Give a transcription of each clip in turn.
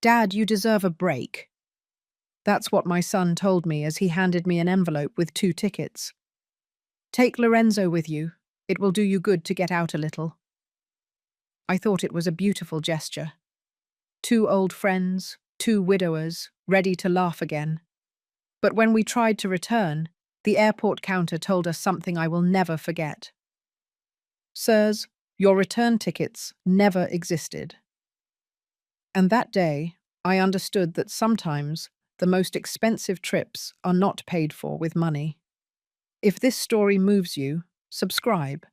Dad, you deserve a break. That's what my son told me as he handed me an envelope with 2 tickets. Take Lorenzo with you. It will do you good to get out a little. I thought it was a beautiful gesture. 2 old friends, 2 widowers, ready to laugh again. But when we tried to return, the airport counter told us something I will never forget. Sirs, your return tickets never existed. And that day, I understood that sometimes the most expensive trips are not paid for with money. If this story moves you, subscribe.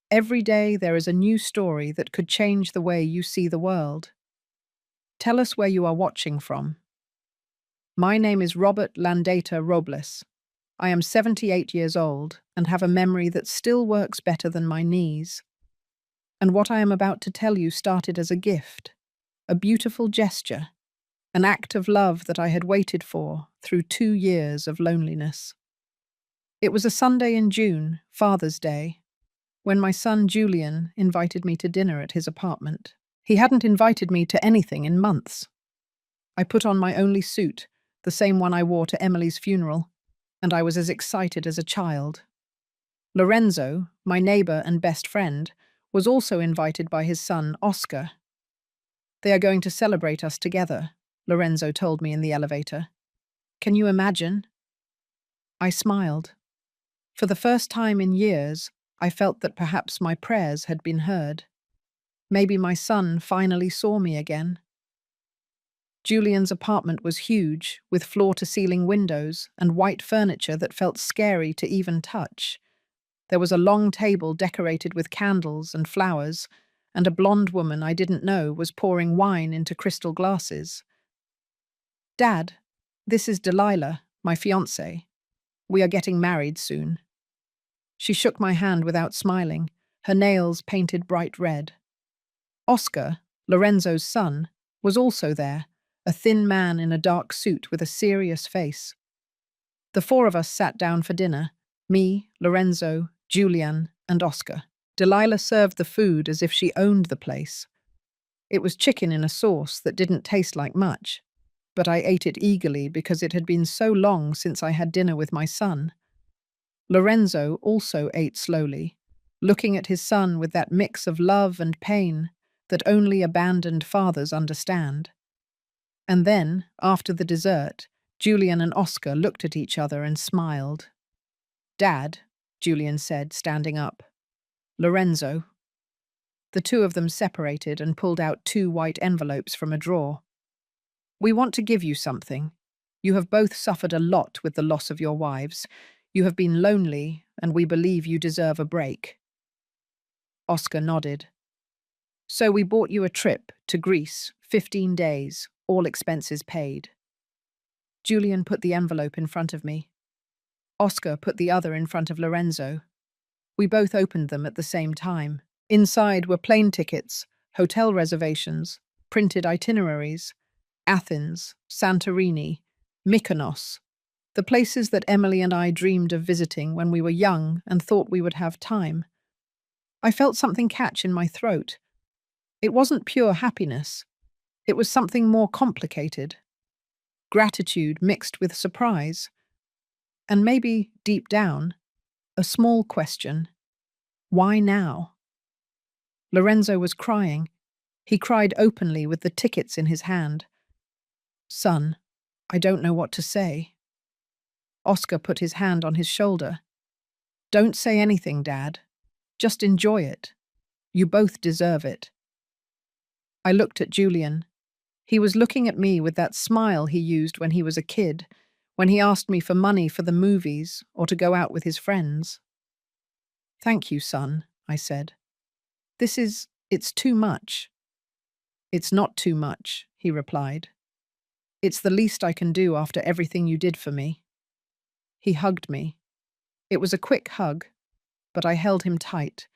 Every day there is a new story that could change the way you see the world. Tell us where you are watching from. My name is Robert Landeta Robles. I am 78 years old and have a memory that still works better than my knees. And what I am about to tell you started as a gift, a beautiful gesture, an act of love that I had waited for through 2 years of loneliness. It was a Sunday in June, Father's Day, when my son Julian invited me to dinner at his apartment. He hadn't invited me to anything in months. I put on my only suit, the same one I wore to Emily's funeral, and I was as excited as a child. Lorenzo, my neighbor and best friend, was also invited by his son, Oscar. They are going to celebrate us together, Lorenzo told me in the elevator. Can you imagine? I smiled. For the first time in years, I felt that perhaps my prayers had been heard. Maybe my son finally saw me again. Julian's apartment was huge, with floor-to-ceiling windows and white furniture that felt scary to even touch. There was a long table decorated with candles and flowers, and a blonde woman I didn't know was pouring wine into crystal glasses. Dad, this is Delilah, my fiancée. We are getting married soon. She shook my hand without smiling, her nails painted bright red. Oscar, Lorenzo's son, was also there, a thin man in a dark suit with a serious face. The 4 of us sat down for dinner, me, Lorenzo, Julian, and Oscar. Delilah served the food as if she owned the place. It was chicken in a sauce that didn't taste like much, but I ate it eagerly because it had been so long since I had dinner with my son. Lorenzo also ate slowly, looking at his son with that mix of love and pain that only abandoned fathers understand. And then, after the dessert, Julian and Oscar looked at each other and smiled. Dad, Julian said, standing up. Lorenzo. The 2 of them separated and pulled out 2 white envelopes from a drawer. We want to give you something. You have both suffered a lot with the loss of your wives. You have been lonely, and we believe you deserve a break. Oscar nodded. So we bought you a trip to Greece, 15 days, all expenses paid. Julian put the envelope in front of me. Oscar put the other in front of Lorenzo. We both opened them at the same time. Inside were plane tickets, hotel reservations, printed itineraries, Athens, Santorini, Mykonos, the places that Emily and I dreamed of visiting when we were young and thought we would have time. I felt something catch in my throat. It wasn't pure happiness. It was something more complicated. Gratitude mixed with surprise. And maybe, deep down, a small question. Why now? Lorenzo was crying. He cried openly with the tickets in his hand. Son, I don't know what to say. Oscar put his hand on his shoulder. Don't say anything, Dad. Just enjoy it. You both deserve it. I looked at Julian. He was looking at me with that smile he used when he was a kid, when he asked me for money for the movies or to go out with his friends. Thank you, son, I said. It's too much. It's not too much, he replied. It's the least I can do after everything you did for me. He hugged me. It was a quick hug, but I held him tight,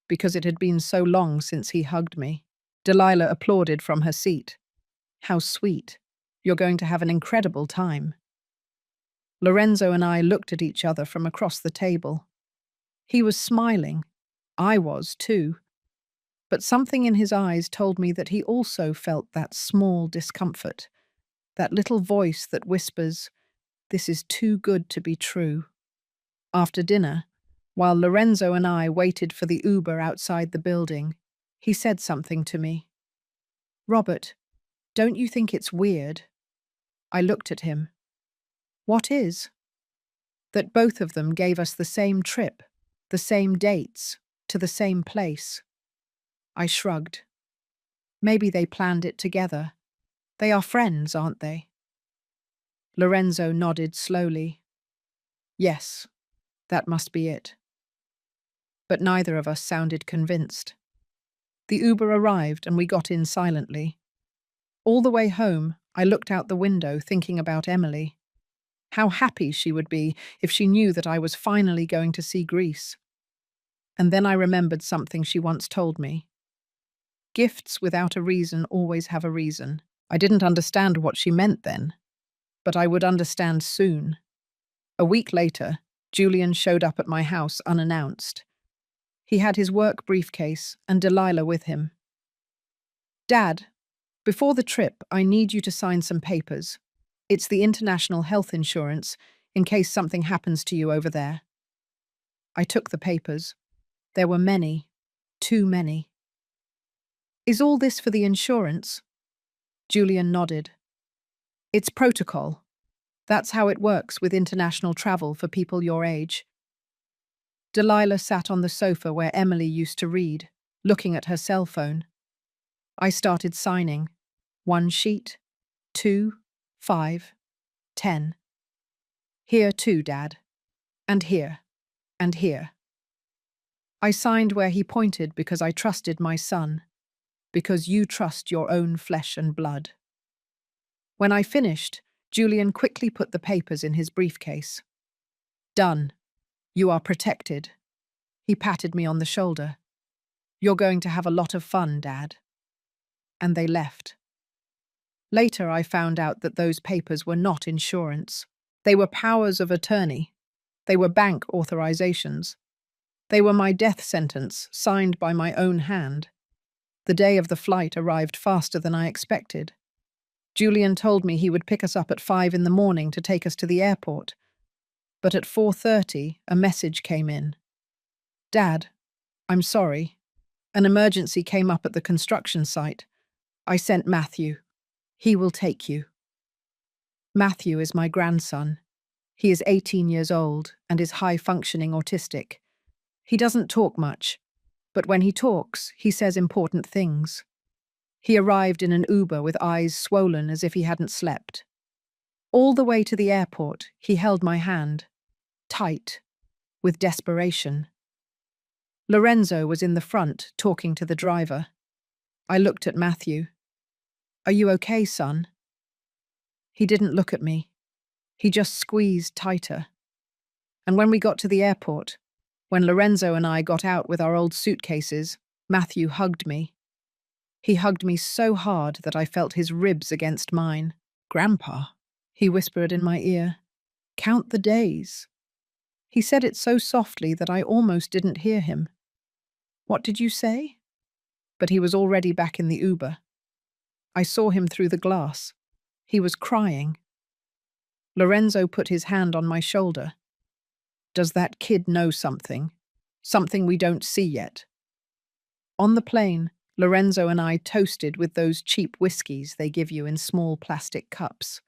because it had been so long since he hugged me. Delilah applauded from her seat. How sweet. You're going to have an incredible time. Lorenzo and I looked at each other from across the table. He was smiling. I was, too. But something in his eyes told me that he also felt that small discomfort, that little voice that whispers, "This is too good to be true." After dinner, while Lorenzo and I waited for the Uber outside the building, he said something to me. "Robert, don't you think it's weird?" I looked at him. "What is?" "That both of them gave us the same trip, the same dates, to the same place." I shrugged. "Maybe they planned it together. They are friends, aren't they?" Lorenzo nodded slowly. "Yes, that must be it." But neither of us sounded convinced. The Uber arrived and we got in silently. All the way home, I looked out the window thinking about Emily. How happy she would be if she knew that I was finally going to see Greece. And then I remembered something she once told me. Gifts without a reason always have a reason. I didn't understand what she meant then, but I would understand soon. A week later, Julian showed up at my house unannounced. He had his work briefcase and Delilah with him. "Dad, before the trip, I need you to sign some papers. It's the international health insurance in case something happens to you over there." I took the papers. There were many, too many. "Is all this for the insurance?" Julian nodded. "It's protocol. That's how it works with international travel for people your age." Delilah sat on the sofa where Emily used to read, looking at her cell phone. I started signing. 1 sheet, 2, 5, 10. "Here too, Dad. And here. And here." I signed where he pointed because I trusted my son, because you trust your own flesh and blood. When I finished, Julian quickly put the papers in his briefcase. "Done. You are protected." He patted me on the shoulder. "You're going to have a lot of fun, Dad." And they left. Later, I found out that those papers were not insurance. They were powers of attorney. They were bank authorizations. They were my death sentence, signed by my own hand. The day of the flight arrived faster than I expected. Julian told me he would pick us up at 5 in the morning to take us to the airport. But at 4:30, a message came in. "Dad, I'm sorry. An emergency came up at the construction site. I sent Matthew. He will take you." Matthew is my grandson. He is 18 years old and is high-functioning autistic. He doesn't talk much, but when he talks, he says important things. He arrived in an Uber with eyes swollen as if he hadn't slept. All the way to the airport, he held my hand, tight, with desperation. Lorenzo was in the front, talking to the driver. I looked at Matthew. "Are you okay, son?" He didn't look at me. He just squeezed tighter. And when we got to the airport, when Lorenzo and I got out with our old suitcases, Matthew hugged me. He hugged me so hard that I felt his ribs against mine. "Grandpa," he whispered in my ear, "count the days." He said it so softly that I almost didn't hear him. "What did you say?" But he was already back in the Uber. I saw him through the glass. He was crying. Lorenzo put his hand on my shoulder. "Does that kid know something? Something we don't see yet?" On the plane, Lorenzo and I toasted with those cheap whiskies they give you in small plastic cups.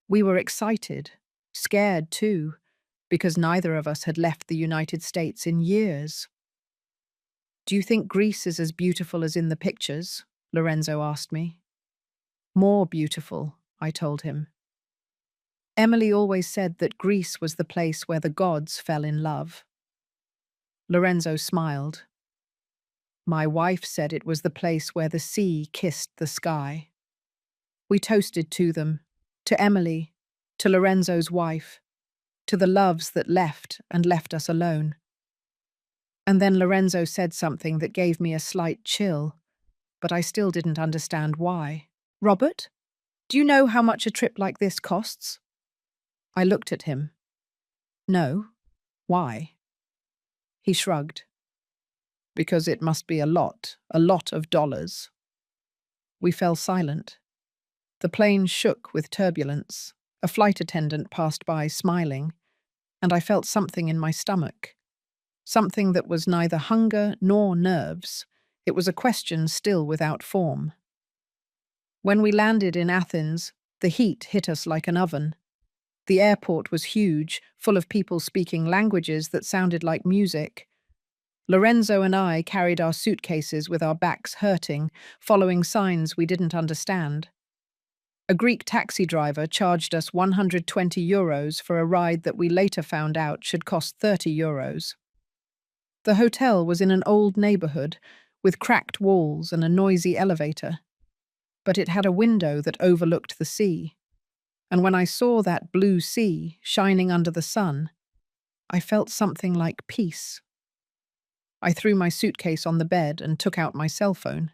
We were excited, scared too, because neither of us had left the United States in years. "Do you think Greece is as beautiful as in the pictures?" Lorenzo asked me. "More beautiful," I told him. "Emily always said that Greece was the place where the gods fell in love." Lorenzo smiled. "My wife said it was the place where the sea kissed the sky." We toasted to them, to Emily, to Lorenzo's wife, to the loves that left and left us alone. And then Lorenzo said something that gave me a slight chill, but I still didn't understand why. "Robert, do you know how much a trip like this costs?" I looked at him. "No. Why?" He shrugged. because it must be a lot of dollars. We fell silent. The plane shook with turbulence. A flight attendant passed by, smiling, and I felt something in my stomach. Something that was neither hunger nor nerves. It was a question still without form. When we landed in Athens, the heat hit us like an oven. The airport was huge, full of people speaking languages that sounded like music. Lorenzo and I carried our suitcases with our backs hurting, following signs we didn't understand. A Greek taxi driver charged us €120 for a ride that we later found out should cost €30. The hotel was in an old neighborhood with cracked walls and a noisy elevator, but it had a window that overlooked the sea. And when I saw that blue sea shining under the sun, I felt something like peace. I threw my suitcase on the bed and took out my cell phone.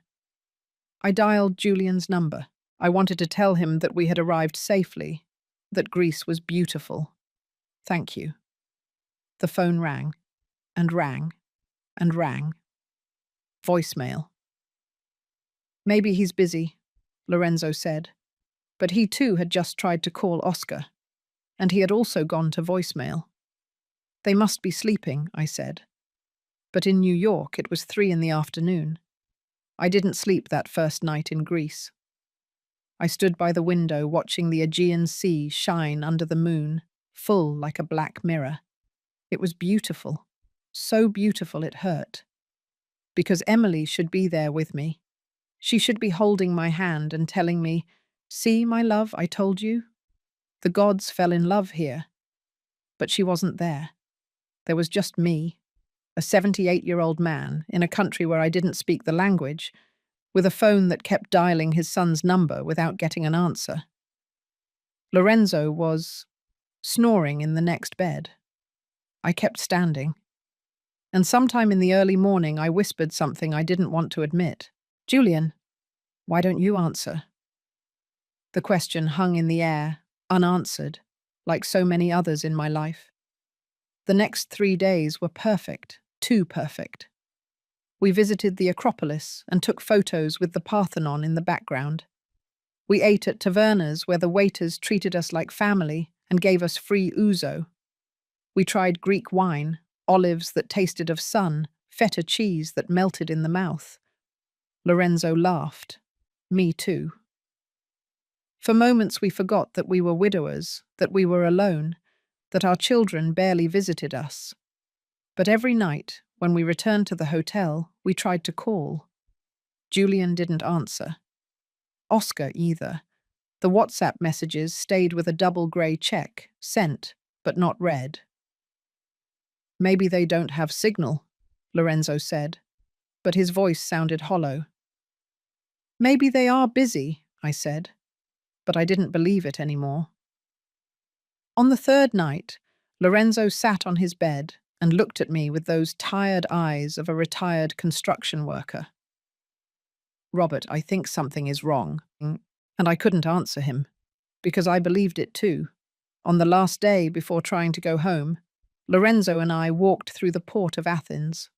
I dialed Julian's number. I wanted to tell him that we had arrived safely, that Greece was beautiful. Thank you. The phone rang, and rang, and rang. Voicemail. Maybe he's busy, Lorenzo said, but he too had just tried to call Oscar, and he had also gone to voicemail. They must be sleeping, I said. But in New York it was 3 p.m. I didn't sleep that first night in Greece. I stood by the window watching the Aegean Sea shine under the moon, full like a black mirror. It was beautiful, so beautiful it hurt. Because Emily should be there with me. She should be holding my hand and telling me, "See, my love, I told you. The gods fell in love here." But she wasn't there. There was just me, a 78-year-old man in a country where I didn't speak the language, with a phone that kept dialing his son's number without getting an answer. Lorenzo was snoring in the next bed. I kept standing. And sometime in the early morning I whispered something I didn't want to admit. "Julian, why don't you answer?" The question hung in the air, unanswered, like so many others in my life. The next 3 days were perfect, too perfect. We visited the Acropolis and took photos with the Parthenon in the background. We ate at tavernas where the waiters treated us like family and gave us free ouzo. We tried Greek wine, olives that tasted of sun, feta cheese that melted in the mouth. Lorenzo laughed. Me too. For moments we forgot that we were widowers, that we were alone, that our children barely visited us. But every night, when we returned to the hotel, we tried to call. Julian didn't answer. Oscar either. The WhatsApp messages stayed with a double grey check, sent, but not read. "Maybe they don't have signal," Lorenzo said, but his voice sounded hollow. "Maybe they are busy," I said, but I didn't believe it anymore. On the third night, Lorenzo sat on his bed and looked at me with those tired eyes of a retired construction worker. "Robert, I think something is wrong." And I couldn't answer him, because I believed it too. On the last day before trying to go home, Lorenzo and I walked through the port of Athens.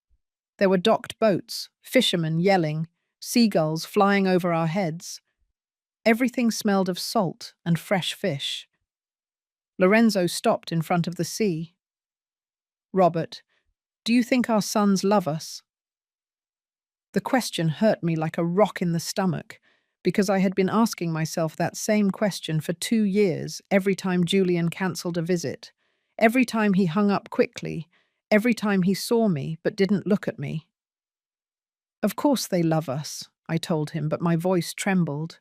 There were docked boats, fishermen yelling, seagulls flying over our heads. Everything smelled of salt and fresh fish. Lorenzo stopped in front of the sea. "Robert, do you think our sons love us?" The question hurt me like a rock in the stomach, because I had been asking myself that same question for 2 years every time Julian cancelled a visit, every time he hung up quickly, every time he saw me but didn't look at me. "Of course they love us," I told him, but my voice trembled.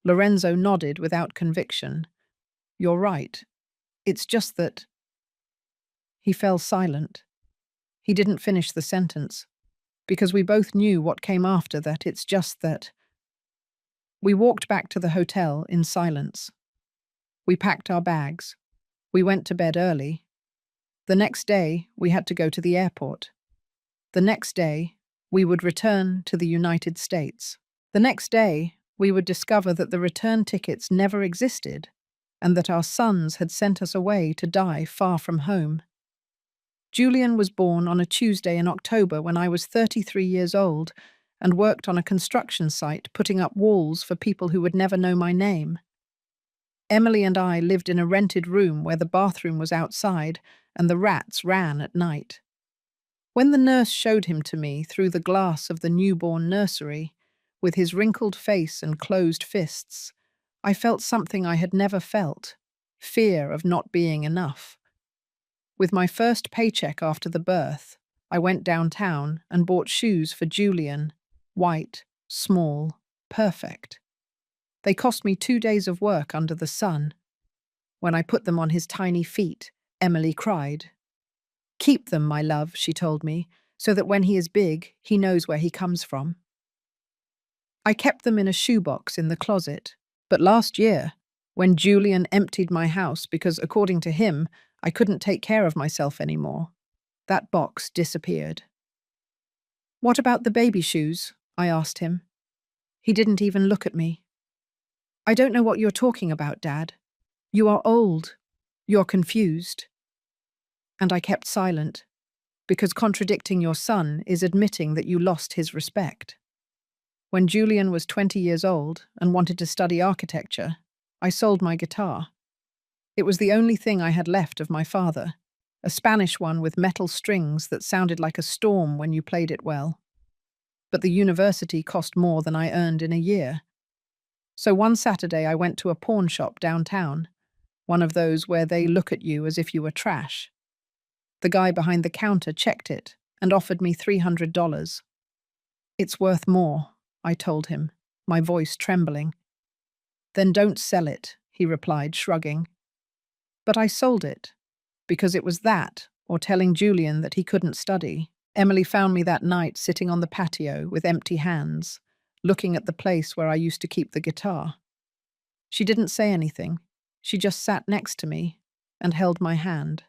Lorenzo nodded without conviction. "You're right. It's just that—" He fell silent. He didn't finish the sentence, because we both knew what came after that. It's just that. We walked back to the hotel in silence. We packed our bags. We went to bed early. The next day, we had to go to the airport. The next day, we would return to the United States. The next day, we would discover that the return tickets never existed and that our sons had sent us away to die far from home. Julian was born on a Tuesday in October when I was 33 years old and worked on a construction site putting up walls for people who would never know my name. Emily and I lived in a rented room where the bathroom was outside and the rats ran at night. When the nurse showed him to me through the glass of the newborn nursery, with his wrinkled face and closed fists, I felt something I had never felt: fear of not being enough. With my first paycheck after the birth, I went downtown and bought shoes for Julian, white, small, perfect. They cost me 2 days of work under the sun. When I put them on his tiny feet, Emily cried. "Keep them, my love," she told me, "so that when he is big, he knows where he comes from." I kept them in a shoebox in the closet, but last year, when Julian emptied my house because, according to him, I couldn't take care of myself anymore, that box disappeared. "What about the baby shoes?" I asked him. He didn't even look at me. "I don't know what you're talking about, Dad. You are old. You're confused." And I kept silent, because contradicting your son is admitting that you lost his respect. When Julian was 20 years old and wanted to study architecture, I sold my guitar. It was the only thing I had left of my father, a Spanish one with metal strings that sounded like a storm when you played it well. But the university cost more than I earned in a year. So one Saturday I went to a pawn shop downtown, one of those where they look at you as if you were trash. The guy behind the counter checked it and offered me $300. "It's worth more," I told him, my voice trembling. "Then don't sell it," he replied, shrugging. But I sold it, because it was that, or telling Julian that he couldn't study. Emily found me that night sitting on the patio with empty hands, looking at the place where I used to keep the guitar. She didn't say anything. She just sat next to me and held my hand.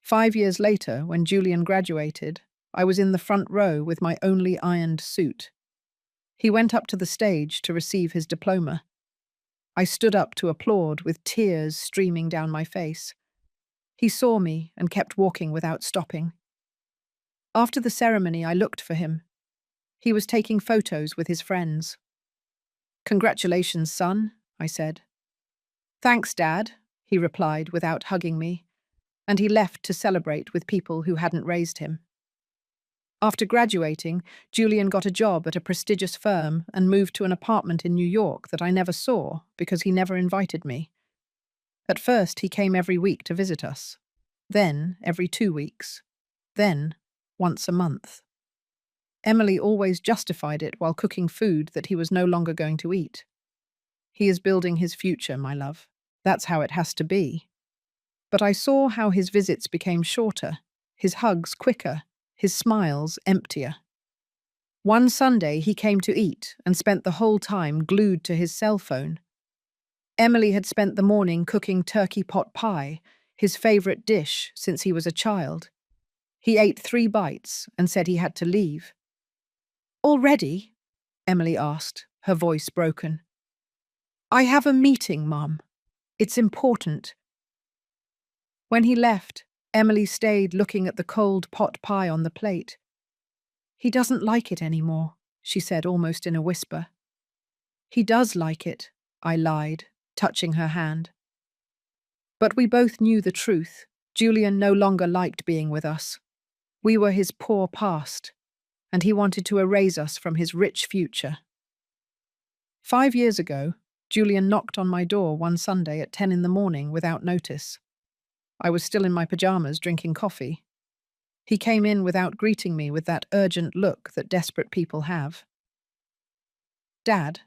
5 years later, when Julian graduated, I was in the front row with my only ironed suit. He went up to the stage to receive his diploma. I stood up to applaud with tears streaming down my face. He saw me and kept walking without stopping. After the ceremony, I looked for him. He was taking photos with his friends. "Congratulations, son," I said. "Thanks, Dad," he replied without hugging me, and he left to celebrate with people who hadn't raised him. After graduating, Julian got a job at a prestigious firm and moved to an apartment in New York that I never saw because he never invited me. At first, he came every week to visit us, then every 2 weeks, then once a month. Emily always justified it while cooking food that he was no longer going to eat. He is building his future, my love. That's how it has to be. But I saw how his visits became shorter, his hugs quicker, his smiles emptier. One Sunday he came to eat and spent the whole time glued to his cell phone. Emily had spent the morning cooking turkey pot pie, his favorite dish since he was a child. He ate 3 bites and said he had to leave. "Already?" Emily asked, her voice broken. "I have a meeting, Mum. It's important." When he left, Emily stayed looking at the cold pot pie on the plate. "He doesn't like it anymore," she said almost in a whisper. "He does like it," I lied, touching her hand. But we both knew the truth. Julian no longer liked being with us. We were his poor past, and he wanted to erase us from his rich future. 5 years ago, Julian knocked on my door one Sunday at 10 in the morning without notice. I was still in my pajamas drinking coffee. He came in without greeting me with that urgent look that desperate people have. "Dad,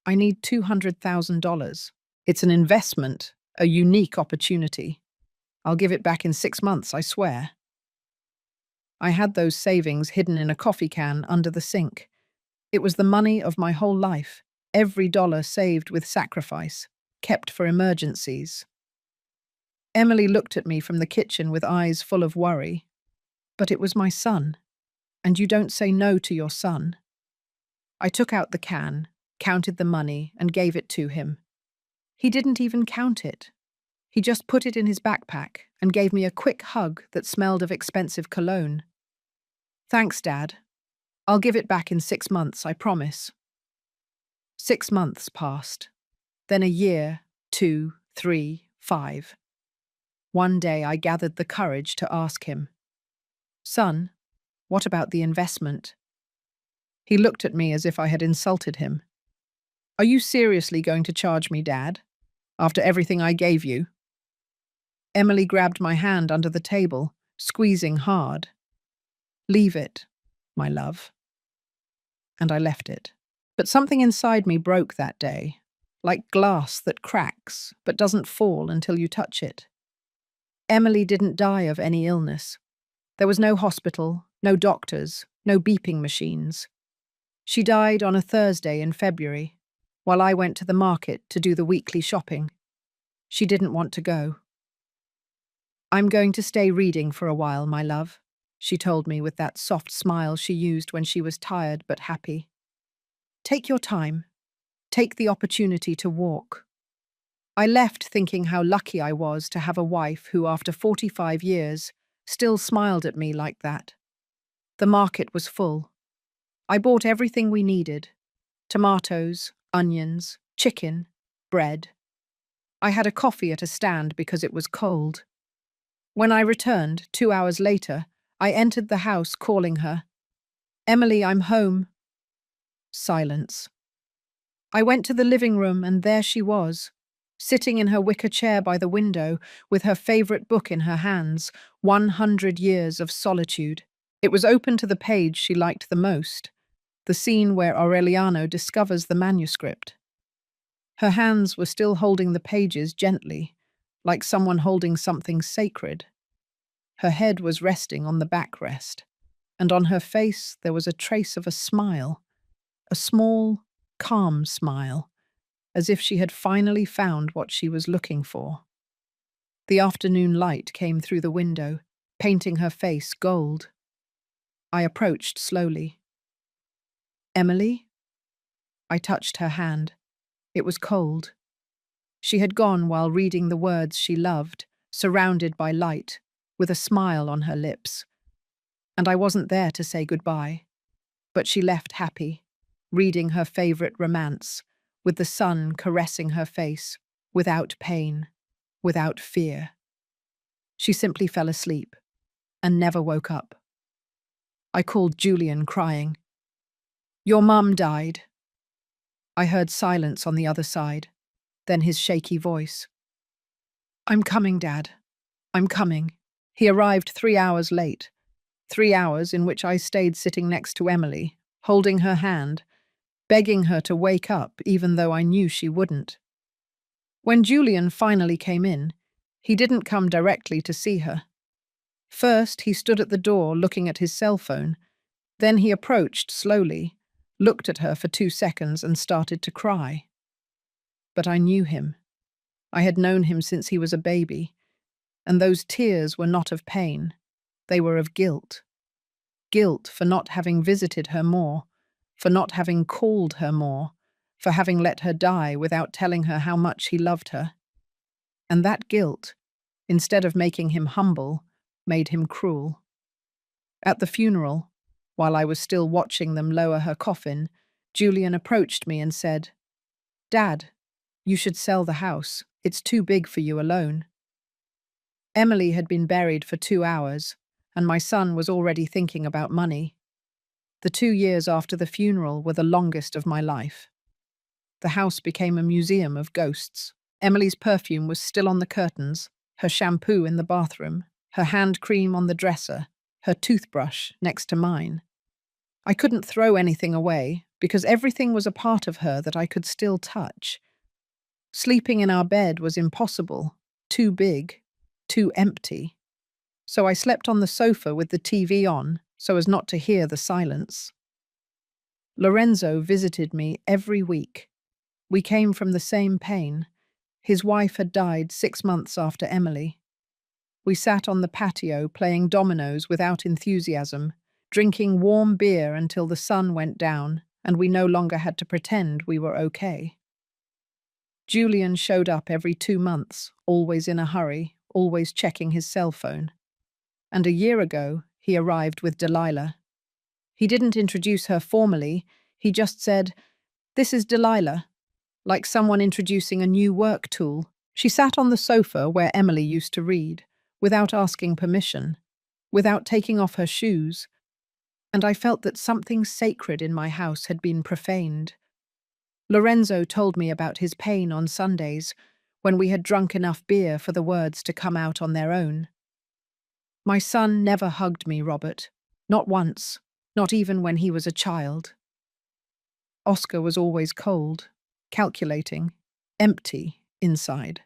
I need $200,000. It's an investment, a unique opportunity. I'll give it back in 6 months, I swear." I had those savings hidden in a coffee can under the sink. It was the money of my whole life, every dollar saved with sacrifice, kept for emergencies. Emily looked at me from the kitchen with eyes full of worry. "But it was my son, and you don't say no to your son." I took out the can, counted the money, and gave it to him. He didn't even count it. He just put it in his backpack and gave me a quick hug that smelled of expensive cologne. Thanks, Dad. I'll give it back in 6 months, I promise. 6 months passed. Then a year, 2, 3, 5. One day I gathered the courage to ask him, Son, what about the investment? He looked at me as if I had insulted him. Are you seriously going to charge me, Dad, after everything I gave you? Emily grabbed my hand under the table, squeezing hard. Leave it, my love. And I left it. But something inside me broke that day, like glass that cracks but doesn't fall until you touch it. Emily didn't die of any illness. There was no hospital, no doctors, no beeping machines. She died on a Thursday in February, while I went to the market to do the weekly shopping. She didn't want to go. I'm going to stay reading for a while, my love, she told me with that soft smile she used when she was tired but happy. Take your time. Take the opportunity to walk. I left thinking how lucky I was to have a wife who, after 45 years, still smiled at me like that. The market was full. I bought everything we needed: tomatoes, onions, chicken, bread. I had a coffee at a stand because it was cold. When I returned, 2 hours later, I entered the house calling her. Emily, I'm home. Silence. I went to the living room and there she was, sitting in her wicker chair by the window with her favorite book in her hands, 100 Years of Solitude. It was open to the page she liked the most, the scene where Aureliano discovers the manuscript. Her hands were still holding the pages gently, like someone holding something sacred. Her head was resting on the backrest, and on her face there was a trace of a smile, a small, calm smile, as if she had finally found what she was looking for. The afternoon light came through the window, painting her face gold. I approached slowly. Emily? I touched her hand. It was cold. She had gone while reading the words she loved, surrounded by light, with a smile on her lips. And I wasn't there to say goodbye. But she left happy, reading her favorite romance, with the sun caressing her face, without pain, without fear. She simply fell asleep and never woke up. I called Julian, crying, Your mum died. I heard silence on the other side, then his shaky voice. I'm coming, Dad. I'm coming. He arrived 3 hours late. 3 hours in which I stayed sitting next to Emily, holding her hand, begging her to wake up even though I knew she wouldn't. When Julian finally came in, he didn't come directly to see her. First, he stood at the door looking at his cell phone. Then he approached slowly, looked at her for 2 seconds and started to cry. But I knew him. I had known him since he was a baby, and those tears were not of pain. They were of guilt. Guilt for not having visited her more, for not having called her more, for having let her die without telling her how much he loved her. And that guilt, instead of making him humble, made him cruel. At the funeral, while I was still watching them lower her coffin, Julian approached me and said, Dad, you should sell the house. It's too big for you alone. Emily had been buried for 2 hours, and my son was already thinking about money. The 2 years after the funeral were the longest of my life. The house became a museum of ghosts. Emily's perfume was still on the curtains, her shampoo in the bathroom, her hand cream on the dresser, her toothbrush next to mine. I couldn't throw anything away because everything was a part of her that I could still touch. Sleeping in our bed was impossible, too big, too empty. So I slept on the sofa with the TV on so as not to hear the silence. Lorenzo visited me every week. We came from the same pain. His wife had died 6 months after Emily. We sat on the patio playing dominoes without enthusiasm, drinking warm beer until the sun went down and we no longer had to pretend we were okay. Julian showed up every 2 months, always in a hurry, always checking his cell phone. And a year ago, he arrived with Delilah. He didn't introduce her formally, he just said, "This is Delilah," like someone introducing a new work tool. She sat on the sofa where Emily used to read, without asking permission, without taking off her shoes, and I felt that something sacred in my house had been profaned. Lorenzo told me about his pain on Sundays, when we had drunk enough beer for the words to come out on their own. My son never hugged me, Robert. Not once, not even when he was a child. Oscar was always cold, calculating, empty inside.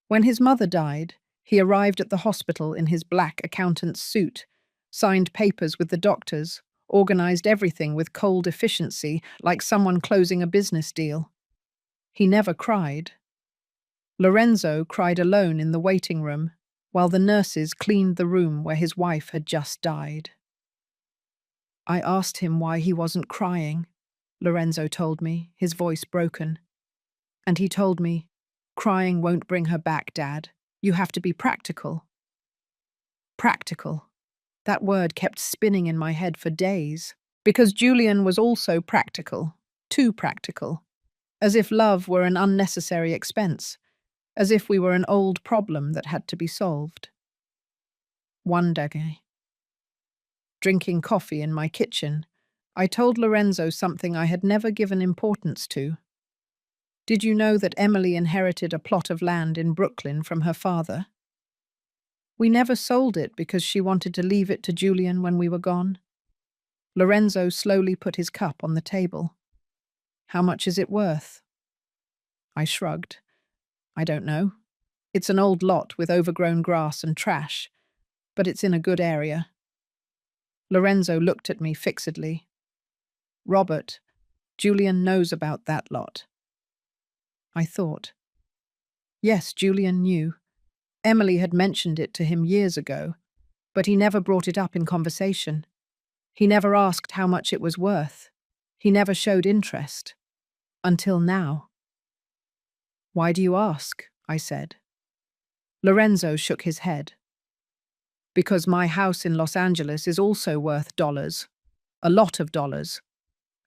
When his mother died, he arrived at the hospital in his black accountant's suit, signed papers with the doctors, organized everything with cold efficiency, like someone closing a business deal. He never cried. Lorenzo cried alone in the waiting room, while the nurses cleaned the room where his wife had just died. I asked him why he wasn't crying, Lorenzo told me, his voice broken. And he told me, "Crying won't bring her back, Dad. You have to be practical." Practical. That word kept spinning in my head for days, because Julian was also practical, too practical, as if love were an unnecessary expense, as if we were an old problem that had to be solved. One day, drinking coffee in my kitchen, I told Lorenzo something I had never given importance to. "Did you know that Emily inherited a plot of land in Brooklyn from her father? We never sold it because she wanted to leave it to Julian when we were gone." Lorenzo slowly put his cup on the table. "How much is it worth?" I shrugged. "I don't know. It's an old lot with overgrown grass and trash, but it's in a good area." Lorenzo looked at me fixedly. "Robert, Julian knows about that lot." I thought. Yes, Julian knew. Emily had mentioned it to him years ago, but he never brought it up in conversation. He never asked how much it was worth. He never showed interest. Until now. "Why do you ask?" I said. Lorenzo shook his head. "Because my house in Los Angeles is also worth dollars. A lot of dollars.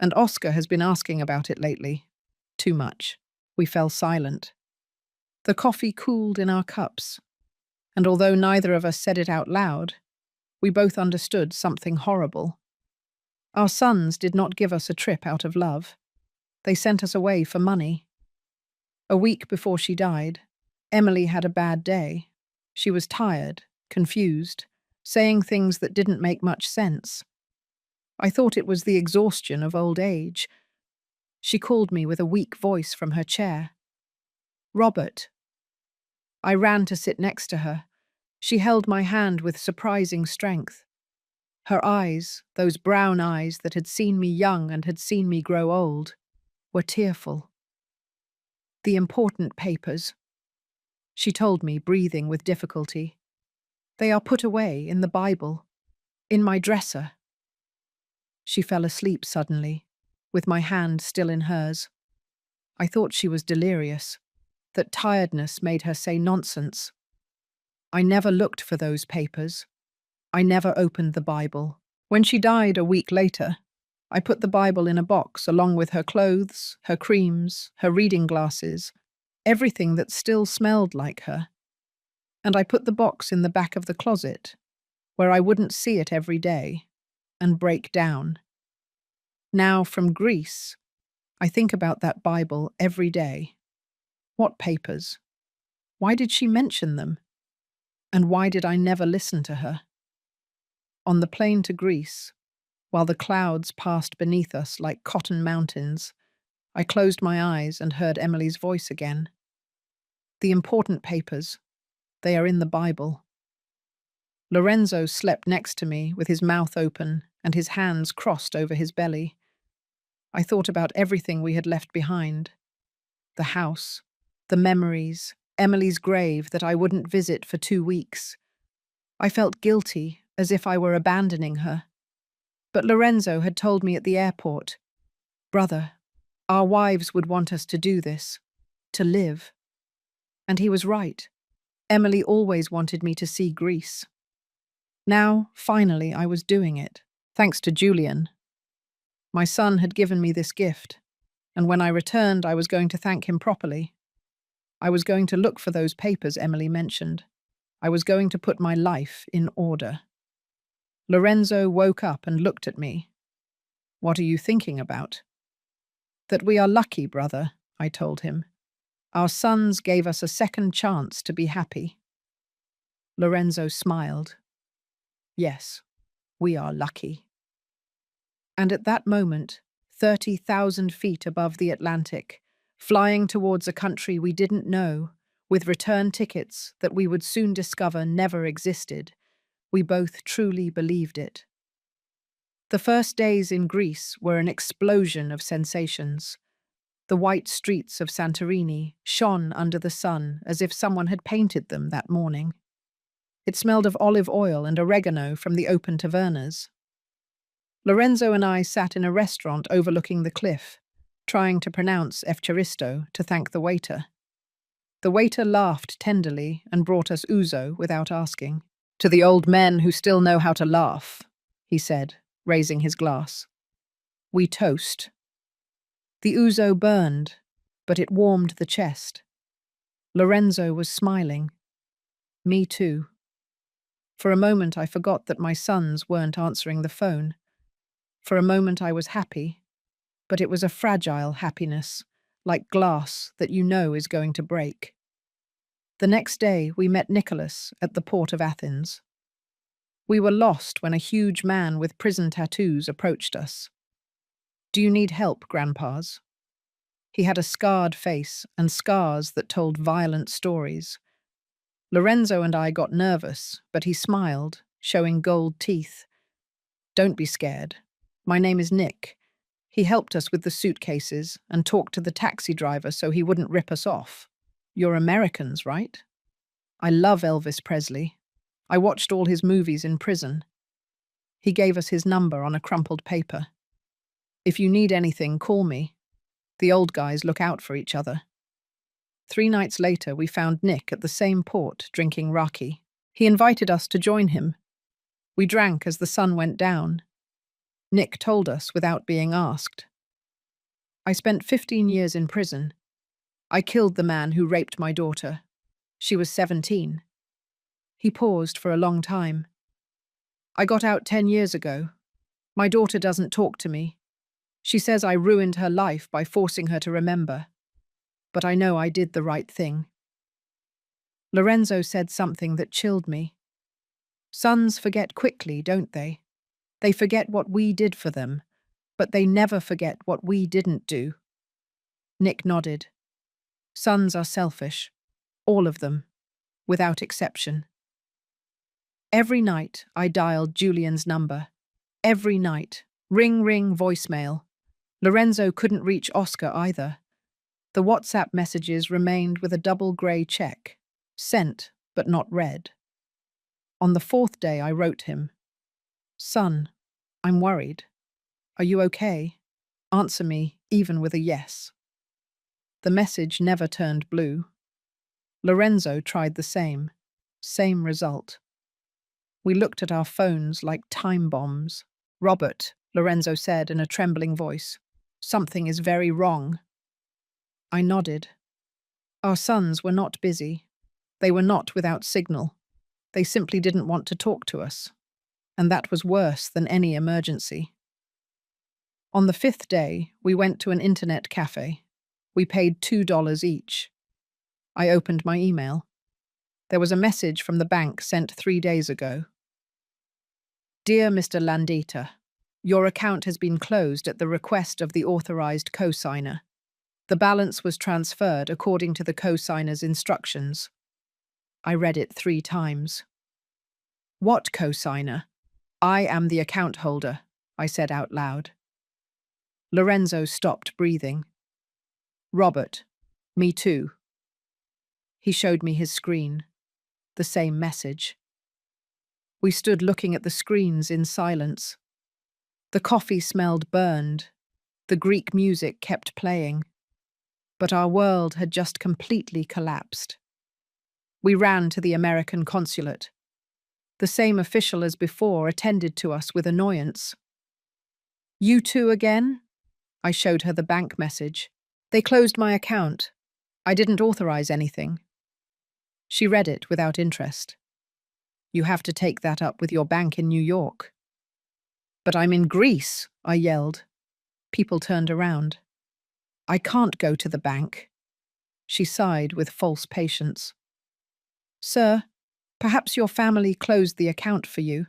And Oscar has been asking about it lately. Too much." We fell silent. The coffee cooled in our cups, and although neither of us said it out loud, we both understood something horrible. Our sons did not give us a trip out of love. They sent us away for money. A week before she died, Emily had a bad day. She was tired, confused, saying things that didn't make much sense. I thought it was the exhaustion of old age. She called me with a weak voice from her chair. "Robert." I ran to sit next to her. She held my hand with surprising strength. Her eyes, those brown eyes that had seen me young and had seen me grow old, were tearful. "The important papers," she told me, breathing with difficulty. "They are put away in the Bible, in my dresser." She fell asleep suddenly, with my hand still in hers. I thought she was delirious, that tiredness made her say nonsense. I never looked for those papers. I never opened the Bible. When she died a week later, I put the Bible in a box along with her clothes, her creams, her reading glasses, everything that still smelled like her. And I put the box in the back of the closet, where I wouldn't see it every day, and break down. Now, from Greece, I think about that Bible every day. What papers? Why did she mention them? And why did I never listen to her? On the plane to Greece, while the clouds passed beneath us like cotton mountains, I closed my eyes and heard Emily's voice again. "The important papers. They are in the Bible." Lorenzo slept next to me with his mouth open and his hands crossed over his belly. I thought about everything we had left behind. The house, the memories, Emily's grave that I wouldn't visit for 2 weeks. I felt guilty, as if I were abandoning her. But Lorenzo had told me at the airport, "Brother, our wives would want us to do this, to live. And he was right. Emily always wanted me to see Greece. Now, finally, I was doing it, thanks to Julian. My son had given me this gift, and when I returned, I was going to thank him properly. I was going to look for those papers Emily mentioned. I was going to put my life in order. Lorenzo woke up and looked at me. "What are you thinking about?" "That we are lucky, brother," I told him. "Our sons gave us a second chance to be happy." Lorenzo smiled. "Yes, we are lucky." And at that moment, 30,000 feet above the Atlantic, flying towards a country we didn't know, with return tickets that we would soon discover never existed, we both truly believed it. The first days in Greece were an explosion of sensations. The white streets of Santorini shone under the sun as if someone had painted them that morning. It smelled of olive oil and oregano from the open tavernas. Lorenzo and I sat in a restaurant overlooking the cliff, trying to pronounce Efcharisto to thank the waiter. The waiter laughed tenderly and brought us ouzo without asking. "To the old men who still know how to laugh," he said, raising his glass. "We toast." The ouzo burned, but it warmed the chest. Lorenzo was smiling. Me too. For a moment I forgot that my sons weren't answering the phone. For a moment I was happy, but it was a fragile happiness, like glass that you know is going to break. The next day we met Nicholas at the port of Athens. We were lost when a huge man with prison tattoos approached us. "Do you need help, grandpas?" He had a scarred face and scars that told violent stories. Lorenzo and I got nervous, but he smiled, showing gold teeth. "Don't be scared. My name is Nick." He helped us with the suitcases and talked to the taxi driver so he wouldn't rip us off. "You're Americans, right?" "I love Elvis Presley. I watched all his movies in prison." He gave us his number on a crumpled paper. "If you need anything, call me." The old guys look out for each other. 3 nights later, we found Nick at the same port drinking raki. He invited us to join him. We drank as the sun went down. Nick told us without being asked. "I spent 15 years in prison. I killed the man who raped my daughter. She was 17. He paused for a long time. "I got out 10 years ago. My daughter doesn't talk to me. She says I ruined her life by forcing her to remember. But I know I did the right thing." Lorenzo said something that chilled me. Sons forget quickly, don't they? They forget what we did for them, but they never forget what we didn't do. Nick nodded. Sons are selfish. All of them, without exception. Every night I dialed Julian's number. Every night. Ring, ring, voicemail. Lorenzo couldn't reach Oscar either. The WhatsApp messages remained with a double grey check. Sent, but not read. On the 4th day I wrote him. "Son, I'm worried. Are you okay? Answer me, even with a yes." The message never turned blue. Lorenzo tried the same. Same result. We looked at our phones like time bombs. "Robert," Lorenzo said in a trembling voice, "something is very wrong." I nodded. Our sons were not busy. They were not without signal. They simply didn't want to talk to us. And that was worse than any emergency. On the 5th day, we went to an internet cafe. We paid $2 each. I opened my email. There was a message from the bank sent 3 days ago. "Dear Mr. Landita, your account has been closed at the request of the authorized co-signer. The balance was transferred according to the co-signer's instructions." I read it 3 times. "What co-signer?" "I am the account holder," I said out loud. Lorenzo stopped breathing. "Robert, me too." He showed me his screen. The same message. We stood looking at the screens in silence. The coffee smelled burned. The Greek music kept playing. But our world had just completely collapsed. We ran to the American consulate. The same official as before attended to us with annoyance. "You two again?" I showed her the bank message. "They closed my account. I didn't authorize anything." She read it without interest. "You have to take that up with your bank in New York." "But I'm in Greece," I yelled. People turned around. "I can't go to the bank." She sighed with false patience. "Sir, perhaps your family closed the account for you.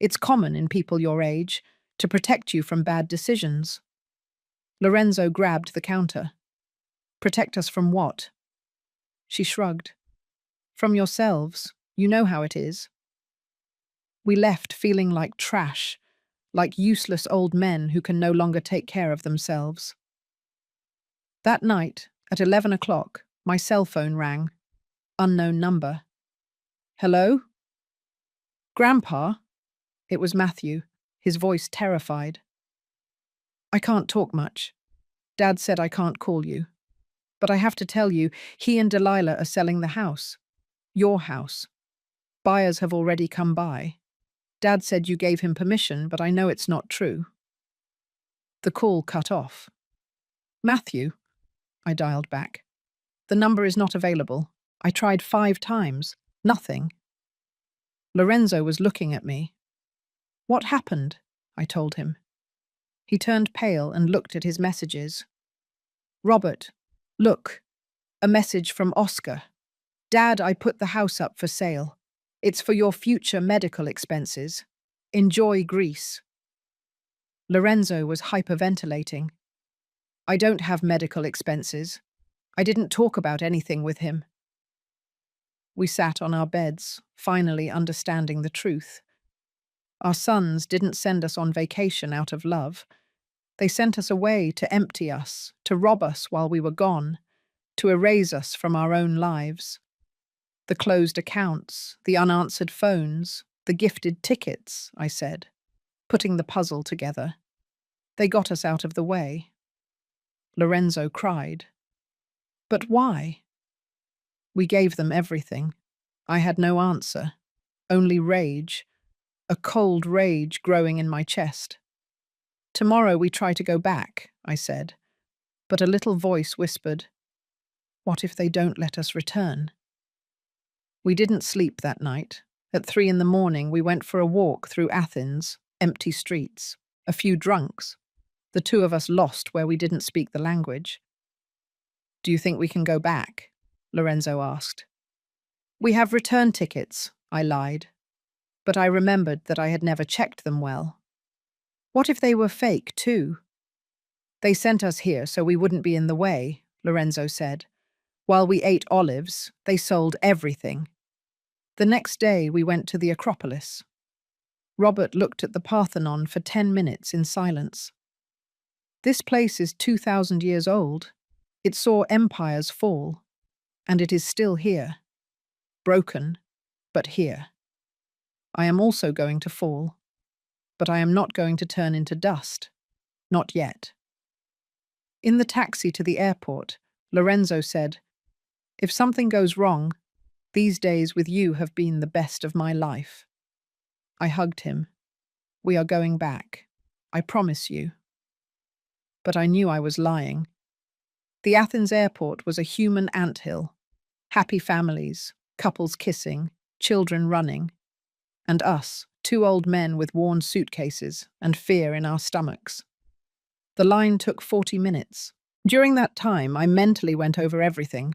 It's common in people your age to protect you from bad decisions." Lorenzo grabbed the counter. "Protect us from what?" She shrugged. "From yourselves. You know how it is." We left feeling like trash, like useless old men who can no longer take care of themselves. That night, at 11 o'clock, my cell phone rang. Unknown number. "Hello?" "Grandpa?" It was Matthew, his voice terrified. "I can't talk much. Dad said I can't call you. But I have to tell you, he and Delilah are selling the house. Your house. Buyers have already come by. Dad said you gave him permission, but I know it's not true." The call cut off. "Matthew?" I dialed back. "The number is not available. I tried 5 times. Nothing." Lorenzo was looking at me. "What happened?" I told him. He turned pale and looked at his messages. "Robert, look. A message from Oscar. Dad, I put the house up for sale. It's for your future medical expenses. Enjoy Greece." Lorenzo was hyperventilating. "I don't have medical expenses. I didn't talk about anything with him." We sat on our beds, finally understanding the truth. Our sons didn't send us on vacation out of love. They sent us away to empty us, to rob us while we were gone, to erase us from our own lives. "The closed accounts, the unanswered phones, the gifted tickets," I said, putting the puzzle together. "They got us out of the way." Lorenzo cried. "But why?" "We gave them everything. I had no answer, only rage, a cold rage growing in my chest. "Tomorrow we try to go back," I said, but a little voice whispered, "What if they don't let us return?" We didn't sleep that night. At 3 in the morning, we went for a walk through Athens, empty streets, a few drunks. The two of us lost where we didn't speak the language. "Do you think we can go back?" Lorenzo asked. "We have return tickets," I lied, but I remembered that I had never checked them well. "What if they were fake, too?" "They sent us here so we wouldn't be in the way," Lorenzo said. "While we ate olives, they sold everything." The next day we went to the Acropolis. Robert looked at the Parthenon for 10 minutes in silence. "This place is 2,000 years old. It saw empires fall, and it is still here. Broken, but here. I am also going to fall, but I am not going to turn into dust. Not yet." In the taxi to the airport, Lorenzo said, "If something goes wrong, these days with you have been the best of my life." I hugged him. "We are going back. I promise you." But I knew I was lying. The Athens airport was a human anthill. Happy families, couples kissing, children running. And us, 2 old men with worn suitcases and fear in our stomachs. The line took 40 minutes. During that time, I mentally went over everything.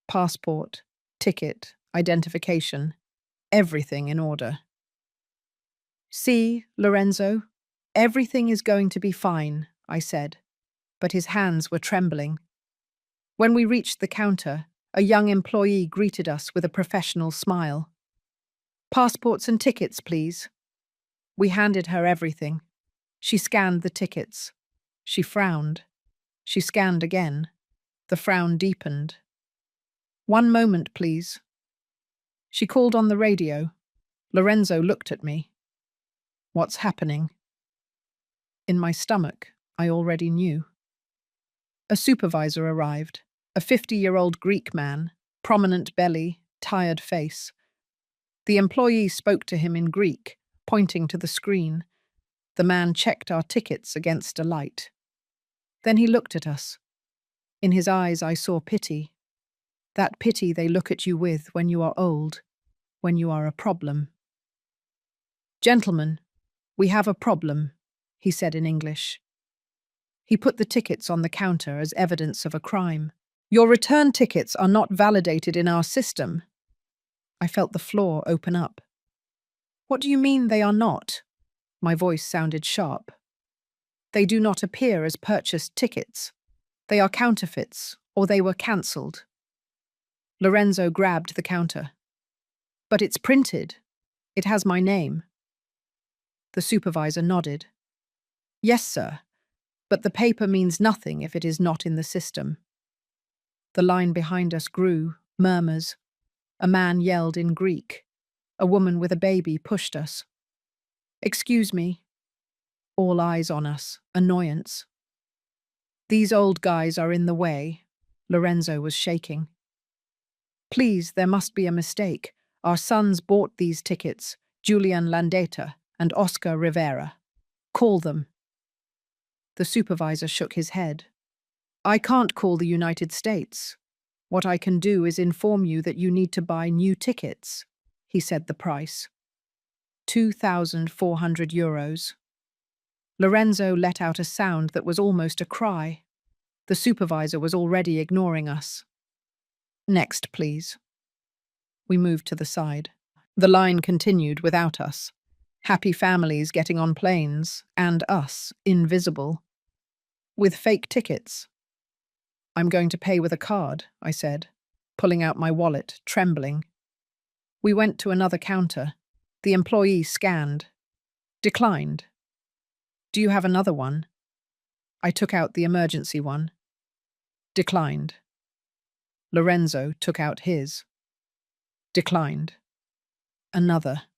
Passport, ticket, identification, everything in order. "See, Lorenzo, everything is going to be fine," I said, but his hands were trembling. When we reached the counter, a young employee greeted us with a professional smile. "Passports and tickets, please." We handed her everything. She scanned the tickets. She frowned. She scanned again. The frown deepened. "One moment, please." She called on the radio. Lorenzo looked at me. "What's happening?" In my stomach, I already knew. A supervisor arrived. A 50-year-old Greek man, prominent belly, tired face. The employee spoke to him in Greek, pointing to the screen. The man checked our tickets against a light. Then he looked at us. In his eyes I saw pity. That pity they look at you with when you are old, when you are a problem. "Gentlemen, we have a problem," he said in English. He put the tickets on the counter as evidence of a crime. "Your return tickets are not validated in our system." I felt the floor open up. "What do you mean they are not?" My voice sounded sharp. "They do not appear as purchased tickets. They are counterfeits, or they were cancelled." Lorenzo grabbed the counter. "But it's printed. It has my name." The supervisor nodded. "Yes, sir, but the paper means nothing if it is not in the system." The line behind us grew, murmurs. A man yelled in Greek. A woman with a baby pushed us. "Excuse me." All eyes on us, annoyance. "These old guys are in the way." Lorenzo was shaking. "Please, there must be a mistake. Our sons bought these tickets, Julian Landeta and Oscar Rivera. Call them." The supervisor shook his head. "I can't call the United States. What I can do is inform you that you need to buy new tickets." He said the price. 2,400 euros. Lorenzo let out a sound that was almost a cry. The supervisor was already ignoring us. "Next, please." We moved to the side. The line continued without us. Happy families getting on planes, and us, invisible. With fake tickets. "I'm going to pay with a card," I said, pulling out my wallet, trembling. We went to another counter. The employee scanned. Declined. "Do you have another one?" I took out the emergency one. Declined. Lorenzo took out his. Declined. Another.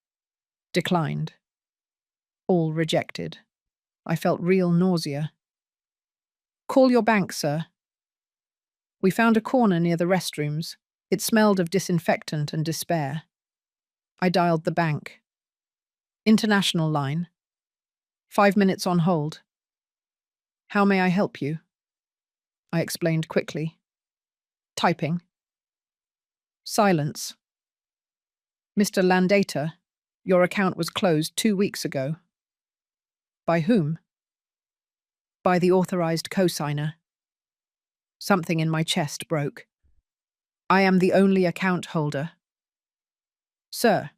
Declined. All rejected. I felt real nausea. "Call your bank, sir." We found a corner near the restrooms. It smelled of disinfectant and despair. I dialed the bank. "International line. 5 minutes on hold." "How may I help you?" I explained quickly. Typing. Silence. "Mr. Landeta, your account was closed 2 weeks ago." "By whom?" "By the authorized cosigner." Something in my chest broke. "I am the only account holder." "Sir,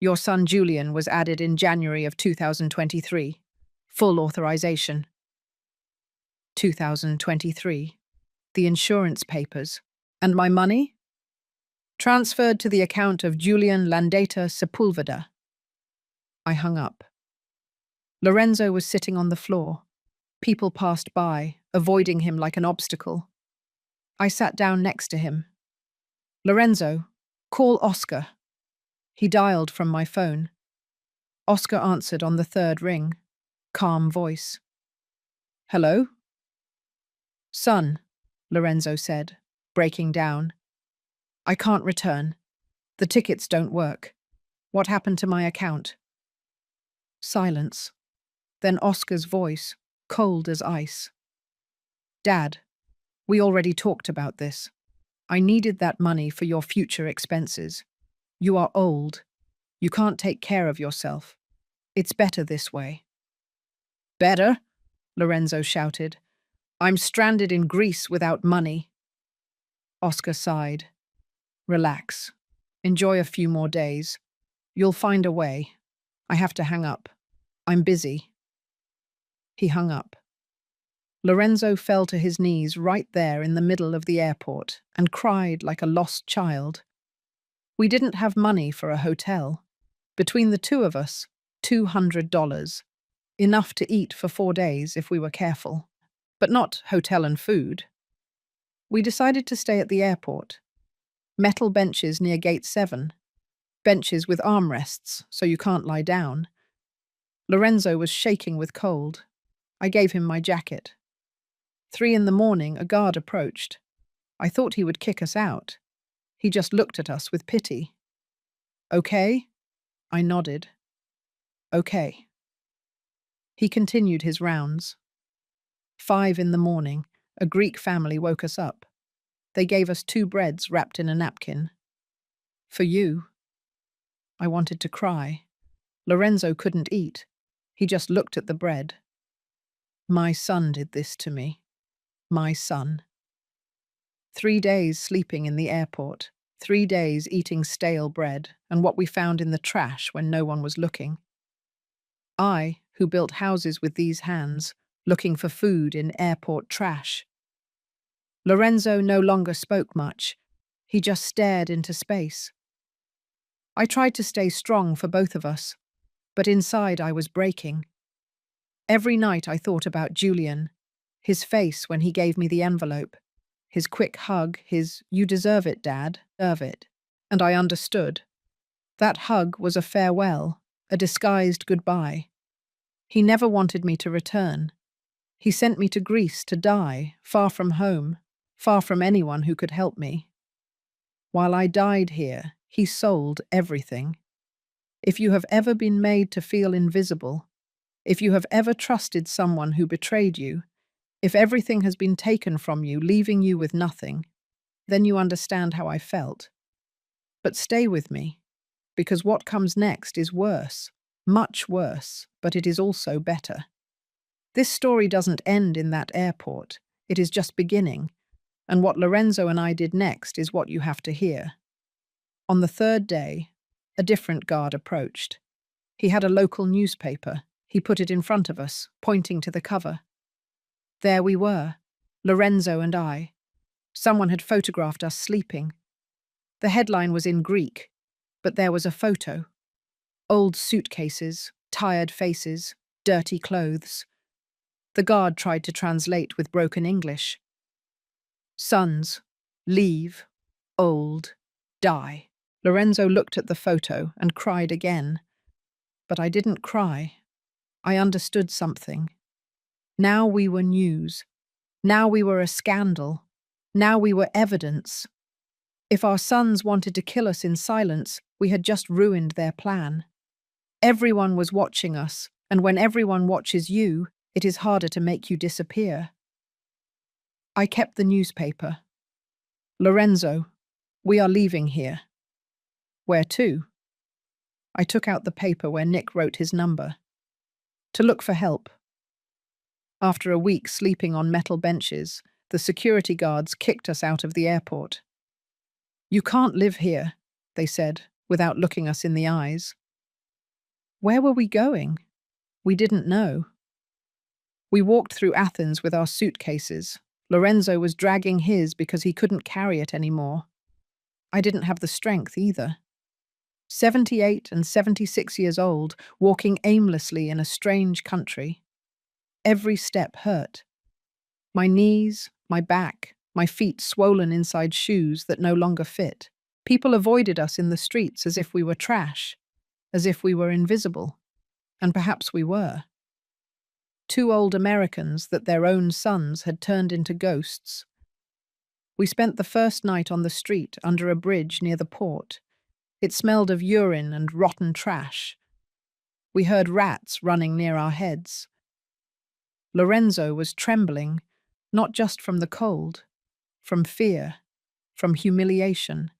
your son Julian was added in January of 2023. Full authorization." 2023. The insurance papers. "And my money?" "Transferred to the account of Julian Landeta Sepulveda." I hung up. Lorenzo was sitting on the floor. People passed by, avoiding him like an obstacle. I sat down next to him. "Lorenzo, call Oscar." He dialed from my phone. Oscar answered on the third ring. Calm voice. "Hello?" "Son," Lorenzo said, breaking down. "I can't return. The tickets don't work. What happened to my account?" Silence. Then Oscar's voice, cold as ice. "Dad, we already talked about this. I needed that money for your future expenses. You are old. You can't take care of yourself. It's better this way." "Better?" Lorenzo shouted. "I'm stranded in Greece without money." Oscar sighed. "Relax. Enjoy a few more days. You'll find a way. I have to hang up. I'm busy." He hung up. Lorenzo fell to his knees right there in the middle of the airport and cried like a lost child. We didn't have money for a hotel. Between the two of us, $200. Enough to eat for 4 days if we were careful. But not hotel and food. We decided to stay at the airport. Metal benches near Gate 7. Benches with armrests, so you can't lie down. Lorenzo was shaking with cold. I gave him my jacket. 3 in the morning, a guard approached. I thought he would kick us out. He just looked at us with pity. Okay? I nodded. Okay. He continued his rounds. 5 in the morning, a Greek family woke us up. They gave us 2 breads wrapped in a napkin. For you. I wanted to cry. Lorenzo couldn't eat. He just looked at the bread. My son did this to me. My son. 3 days sleeping in the airport. 3 days eating stale bread and what we found in the trash when no one was looking. I, who built houses with these hands, looking for food in airport trash. Lorenzo no longer spoke much. He just stared into space. I tried to stay strong for both of us, but inside I was breaking. Every night I thought about Julian, his face when he gave me the envelope, his quick hug, his "You deserve it, Dad, deserve it." And I understood. That hug was a farewell, a disguised goodbye. He never wanted me to return. He sent me to Greece to die, far from home, far from anyone who could help me. While I died here, he sold everything. If you have ever been made to feel invisible, if you have ever trusted someone who betrayed you, if everything has been taken from you, leaving you with nothing, then you understand how I felt. But stay with me, because what comes next is worse, much worse, but it is also better. This story doesn't end in that airport. It is just beginning, and what Lorenzo and I did next is what you have to hear. On the 3rd day, a different guard approached. He had a local newspaper. He put it in front of us, pointing to the cover. There we were, Lorenzo and I. Someone had photographed us sleeping. The headline was in Greek, but there was a photo. Old suitcases, tired faces, dirty clothes. The guard tried to translate with broken English. Sons, leave, old, die. Lorenzo looked at the photo and cried again. But I didn't cry. I understood something. Now we were news. Now we were a scandal. Now we were evidence. If our sons wanted to kill us in silence, we had just ruined their plan. Everyone was watching us, and when everyone watches you, it is harder to make you disappear. I kept the newspaper. Lorenzo, we are leaving here. Where to? I took out the paper where Nick wrote his number. To look for help. After a week sleeping on metal benches, the security guards kicked us out of the airport. You can't live here, they said, without looking us in the eyes. Where were we going? We didn't know. We walked through Athens with our suitcases. Lorenzo was dragging his because he couldn't carry it anymore. I didn't have the strength either. 78 and 76 years old, walking aimlessly in a strange country. Every step hurt. My knees, my back, my feet swollen inside shoes that no longer fit. People avoided us in the streets as if we were trash, as if we were invisible. And perhaps we were. 2 old Americans that their own sons had turned into ghosts. We spent the first night on the street under a bridge near the port. It smelled of urine and rotten trash. We heard rats running near our heads. Lorenzo was trembling, not just from the cold, from fear, from humiliation.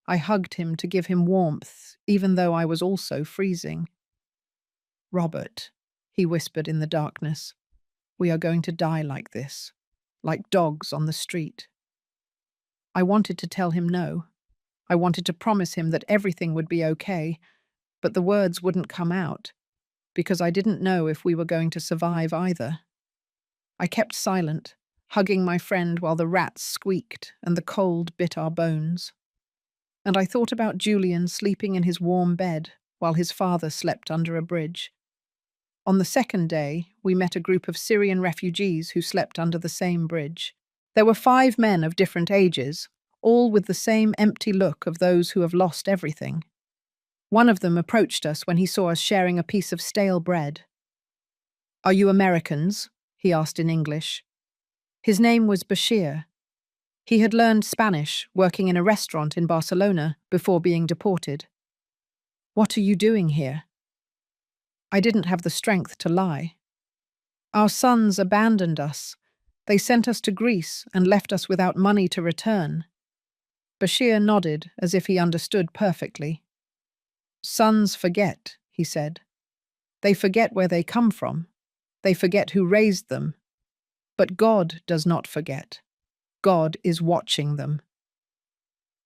I hugged him to give him warmth, even though I was also freezing. Robert, he whispered in the darkness, we are going to die like this, like dogs on the street. I wanted to tell him no. I wanted to promise him that everything would be okay, but the words wouldn't come out, because I didn't know if we were going to survive either. I kept silent, hugging my friend while the rats squeaked and the cold bit our bones. And I thought about Julian sleeping in his warm bed while his father slept under a bridge. On the 2nd day, we met a group of Syrian refugees who slept under the same bridge. There were 5 men of different ages, all with the same empty look of those who have lost everything. One of them approached us when he saw us sharing a piece of stale bread. Are you Americans? He asked in English. His name was Bashir. He had learned Spanish working in a restaurant in Barcelona before being deported. "What are you doing here?" I didn't have the strength to lie. "Our sons abandoned us. They sent us to Greece and left us without money to return." Bashir nodded as if he understood perfectly. "Sons forget," he said. "They forget where they come from. They forget who raised them. But God does not forget. God is watching them."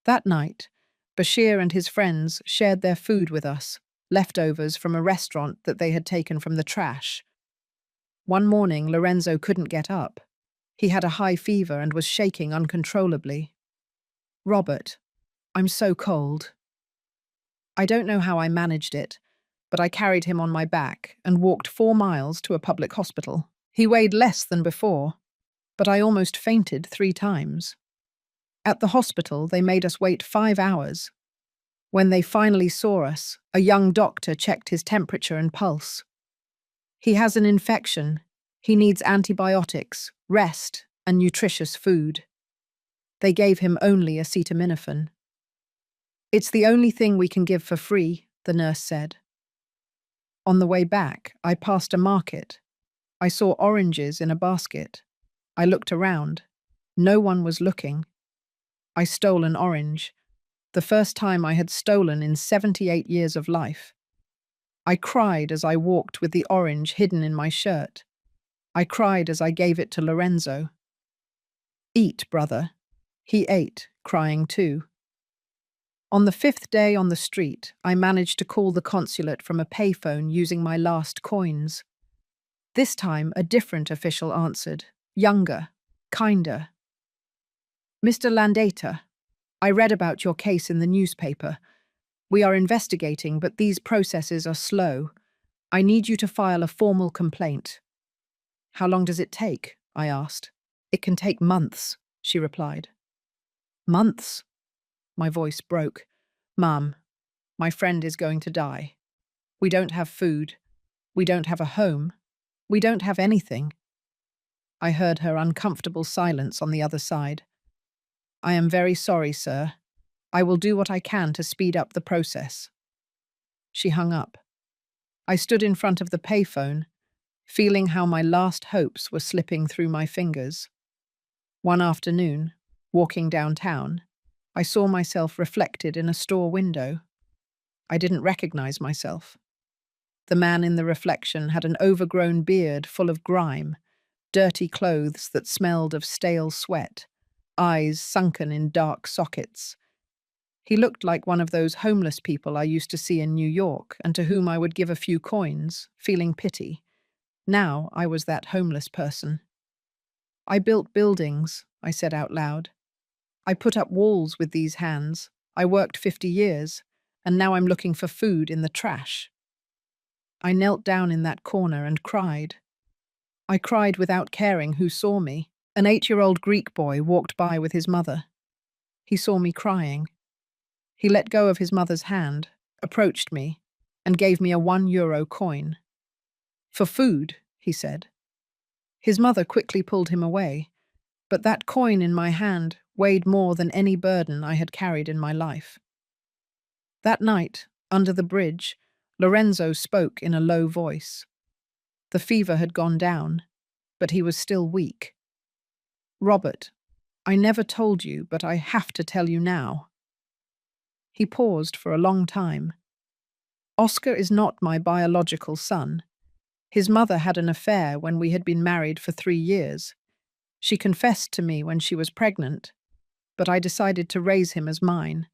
That night, Bashir and his friends shared their food with us, leftovers from a restaurant that they had taken from the trash. One morning, Lorenzo couldn't get up. He had a high fever and was shaking uncontrollably. "Robert, I'm so cold." I don't know how I managed it, but I carried him on my back and walked 4 miles to a public hospital. He weighed less than before, but I almost fainted 3 times. At the hospital, they made us wait 5 hours. When they finally saw us, a young doctor checked his temperature and pulse. "He has an infection. He needs antibiotics, rest, and nutritious food." They gave him only acetaminophen. "It's the only thing we can give for free," the nurse said. On the way back, I passed a market. I saw oranges in a basket. I looked around. No one was looking. I stole an orange, the first time I had stolen in 78 years of life. I cried as I walked with the orange hidden in my shirt. I cried as I gave it to Lorenzo. "Eat, brother." He ate, crying too. On the 5th day on the street, I managed to call the consulate from a payphone using my last coins. This time, a different official answered, younger, kinder. "Mr. Landeta, I read about your case in the newspaper. We are investigating, but these processes are slow. I need you to file a formal complaint." "How long does it take?" I asked. "It can take months," she replied. "Months?" My voice broke. "Mum, my friend is going to die. We don't have food. We don't have a home. We don't have anything." I heard her uncomfortable silence on the other side. "I am very sorry, sir. I will do what I can to speed up the process." She hung up. I stood in front of the payphone, feeling how my last hopes were slipping through my fingers. One afternoon, walking downtown, I saw myself reflected in a store window. I didn't recognize myself. The man in the reflection had an overgrown beard full of grime, dirty clothes that smelled of stale sweat, eyes sunken in dark sockets. He looked like one of those homeless people I used to see in New York and to whom I would give a few coins, feeling pity. Now I was that homeless person. "I built buildings," I said out loud. "I put up walls with these hands. I worked 50 years, and now I'm looking for food in the trash." I knelt down in that corner and cried. I cried without caring who saw me. An 8-year-old Greek boy walked by with his mother. He saw me crying. He let go of his mother's hand, approached me, and gave me a €1 coin. "For food," he said. His mother quickly pulled him away, but that coin in my hand weighed more than any burden I had carried in my life. That night, under the bridge, Lorenzo spoke in a low voice. The fever had gone down, but he was still weak. "Robert, I never told you, but I have to tell you now." He paused for a long time. "Oscar is not my biological son. His mother had an affair when we had been married for 3 years. She confessed to me when she was pregnant, but I decided to raise him as mine.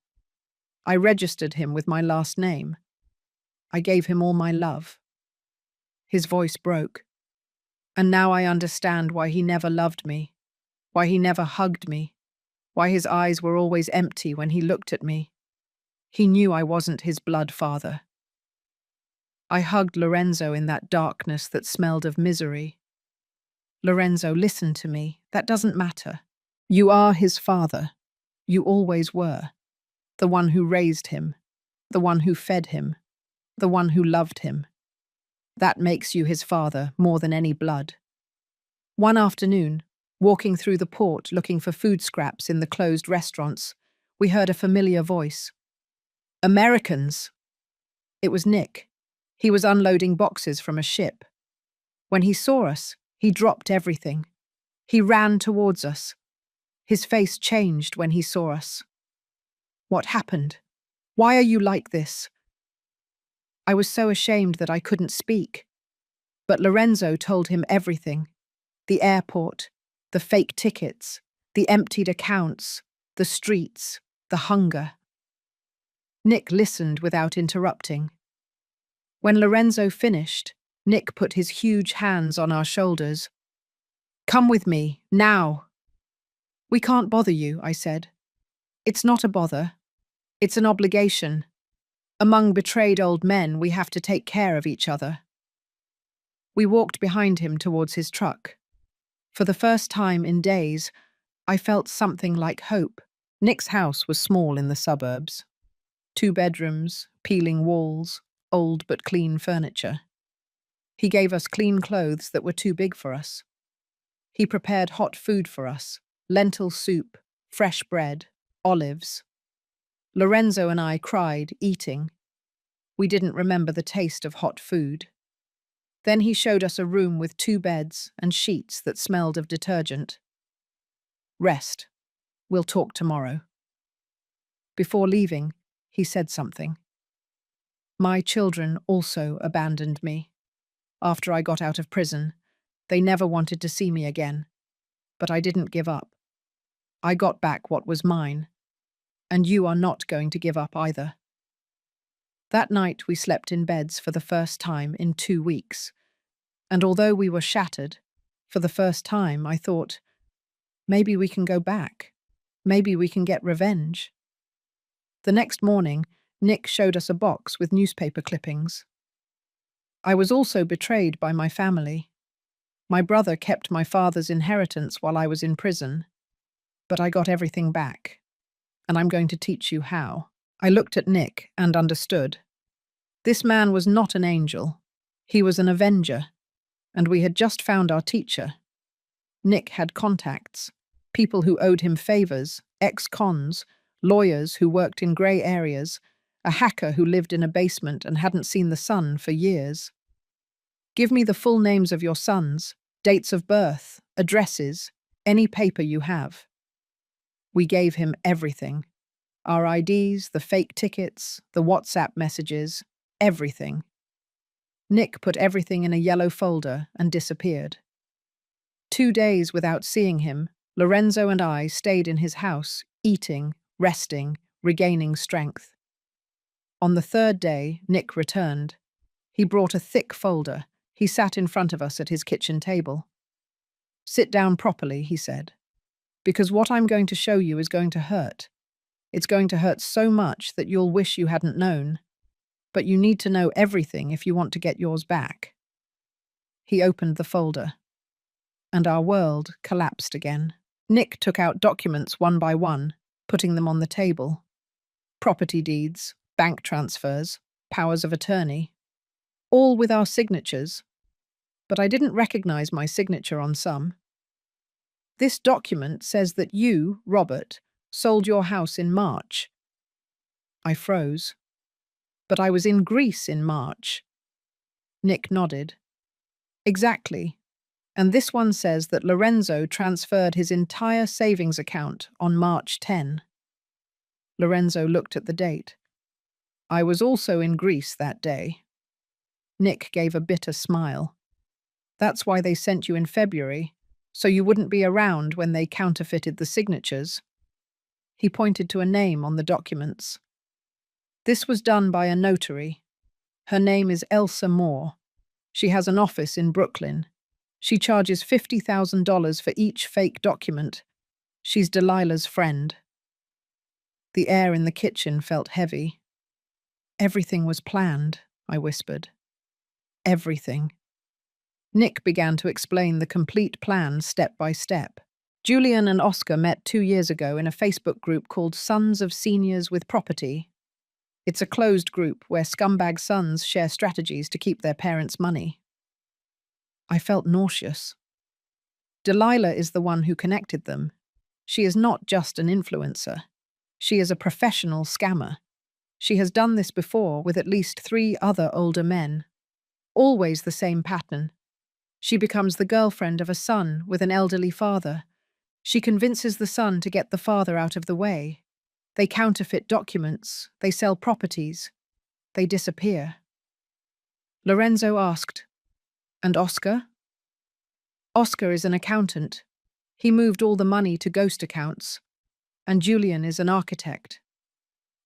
I registered him with my last name. I gave him all my love." His voice broke. "And now I understand why he never loved me, why he never hugged me, why his eyes were always empty when he looked at me. He knew I wasn't his blood father." I hugged Lorenzo in that darkness that smelled of misery. "Lorenzo, listen to me. That doesn't matter. You are his father. You always were. The one who raised him, the one who fed him, the one who loved him. That makes you his father more than any blood." One afternoon, Walking through the port looking for food scraps in the closed restaurants, we heard a familiar voice. Americans! It was Nick. He was unloading boxes from a ship. When he saw us, he dropped everything. He ran towards us. His face changed when he saw us. What happened? Why are you like this? I was so ashamed that I couldn't speak. But Lorenzo told him everything. The airport, the fake tickets, the emptied accounts, the streets, the hunger. Nick listened without interrupting. When Lorenzo finished, Nick put his huge hands on our shoulders. Come with me, now. We can't bother you, I said. It's not a bother. It's an obligation. Among betrayed old men, we have to take care of each other. We walked behind him towards his truck. For the first time in days, I felt something like hope. Nick's house was small in the suburbs. 2 bedrooms, peeling walls, old but clean furniture. He gave us clean clothes that were too big for us. He prepared hot food for us, lentil soup, fresh bread, olives. Lorenzo and I cried, eating. We didn't remember the taste of hot food. Then he showed us a room with 2 beds and sheets that smelled of detergent. Rest. We'll talk tomorrow. Before leaving, he said something. My children also abandoned me. After I got out of prison, they never wanted to see me again. But I didn't give up. I got back what was mine. And you are not going to give up either. That night we slept in beds for the first time in 2 weeks. And although we were shattered, for the first time I thought, maybe we can go back. Maybe we can get revenge. The next morning, Nick showed us a box with newspaper clippings. I was also betrayed by my family. My brother kept my father's inheritance while I was in prison. But I got everything back. And I'm going to teach you how. I looked at Nick and understood. This man was not an angel. He was an avenger. And we had just found our teacher. Nick had contacts, people who owed him favors, ex-cons, lawyers who worked in grey areas, a hacker who lived in a basement and hadn't seen the sun for years. Give me the full names of your sons, dates of birth, addresses, any paper you have. We gave him everything. Our IDs, the fake tickets, the WhatsApp messages, everything. Nick put everything in a yellow folder and disappeared. 2 days without seeing him, Lorenzo and I stayed in his house, eating, resting, regaining strength. On the 3rd day, Nick returned. He brought a thick folder. He sat in front of us at his kitchen table. Sit down properly, he said, because what I'm going to show you is going to hurt. It's going to hurt so much that you'll wish you hadn't known. But you need to know everything if you want to get yours back. He opened the folder, and our world collapsed again. Nick took out documents one by one, putting them on the table. Property deeds, bank transfers, powers of attorney, all with our signatures. But I didn't recognize my signature on some. This document says that you, Robert, sold your house in March. I froze. But I was in Greece in March. Nick nodded. Exactly. And this one says that Lorenzo transferred his entire savings account on March 10. Lorenzo looked at the date. I was also in Greece that day. Nick gave a bitter smile. That's why they sent you in February, so you wouldn't be around when they counterfeited the signatures. He pointed to a name on the documents. This was done by a notary. Her name is Elsa Moore. She has an office in Brooklyn. She charges $50,000 for each fake document. She's Delilah's friend. The air in the kitchen felt heavy. Everything was planned, I whispered. Everything. Nick began to explain the complete plan step by step. Julian and Oscar met 2 years ago in a Facebook group called Sons of Seniors with Property. It's a closed group where scumbag sons share strategies to keep their parents' money. I felt nauseous. Delilah is the one who connected them. She is not just an influencer. She is a professional scammer. She has done this before with at least 3 other older men. Always the same pattern. She becomes the girlfriend of a son with an elderly father. She convinces the son to get the father out of the way. They counterfeit documents. They sell properties. They disappear. Lorenzo asked, "And Oscar?" Oscar is an accountant. He moved all the money to ghost accounts. And Julian is an architect.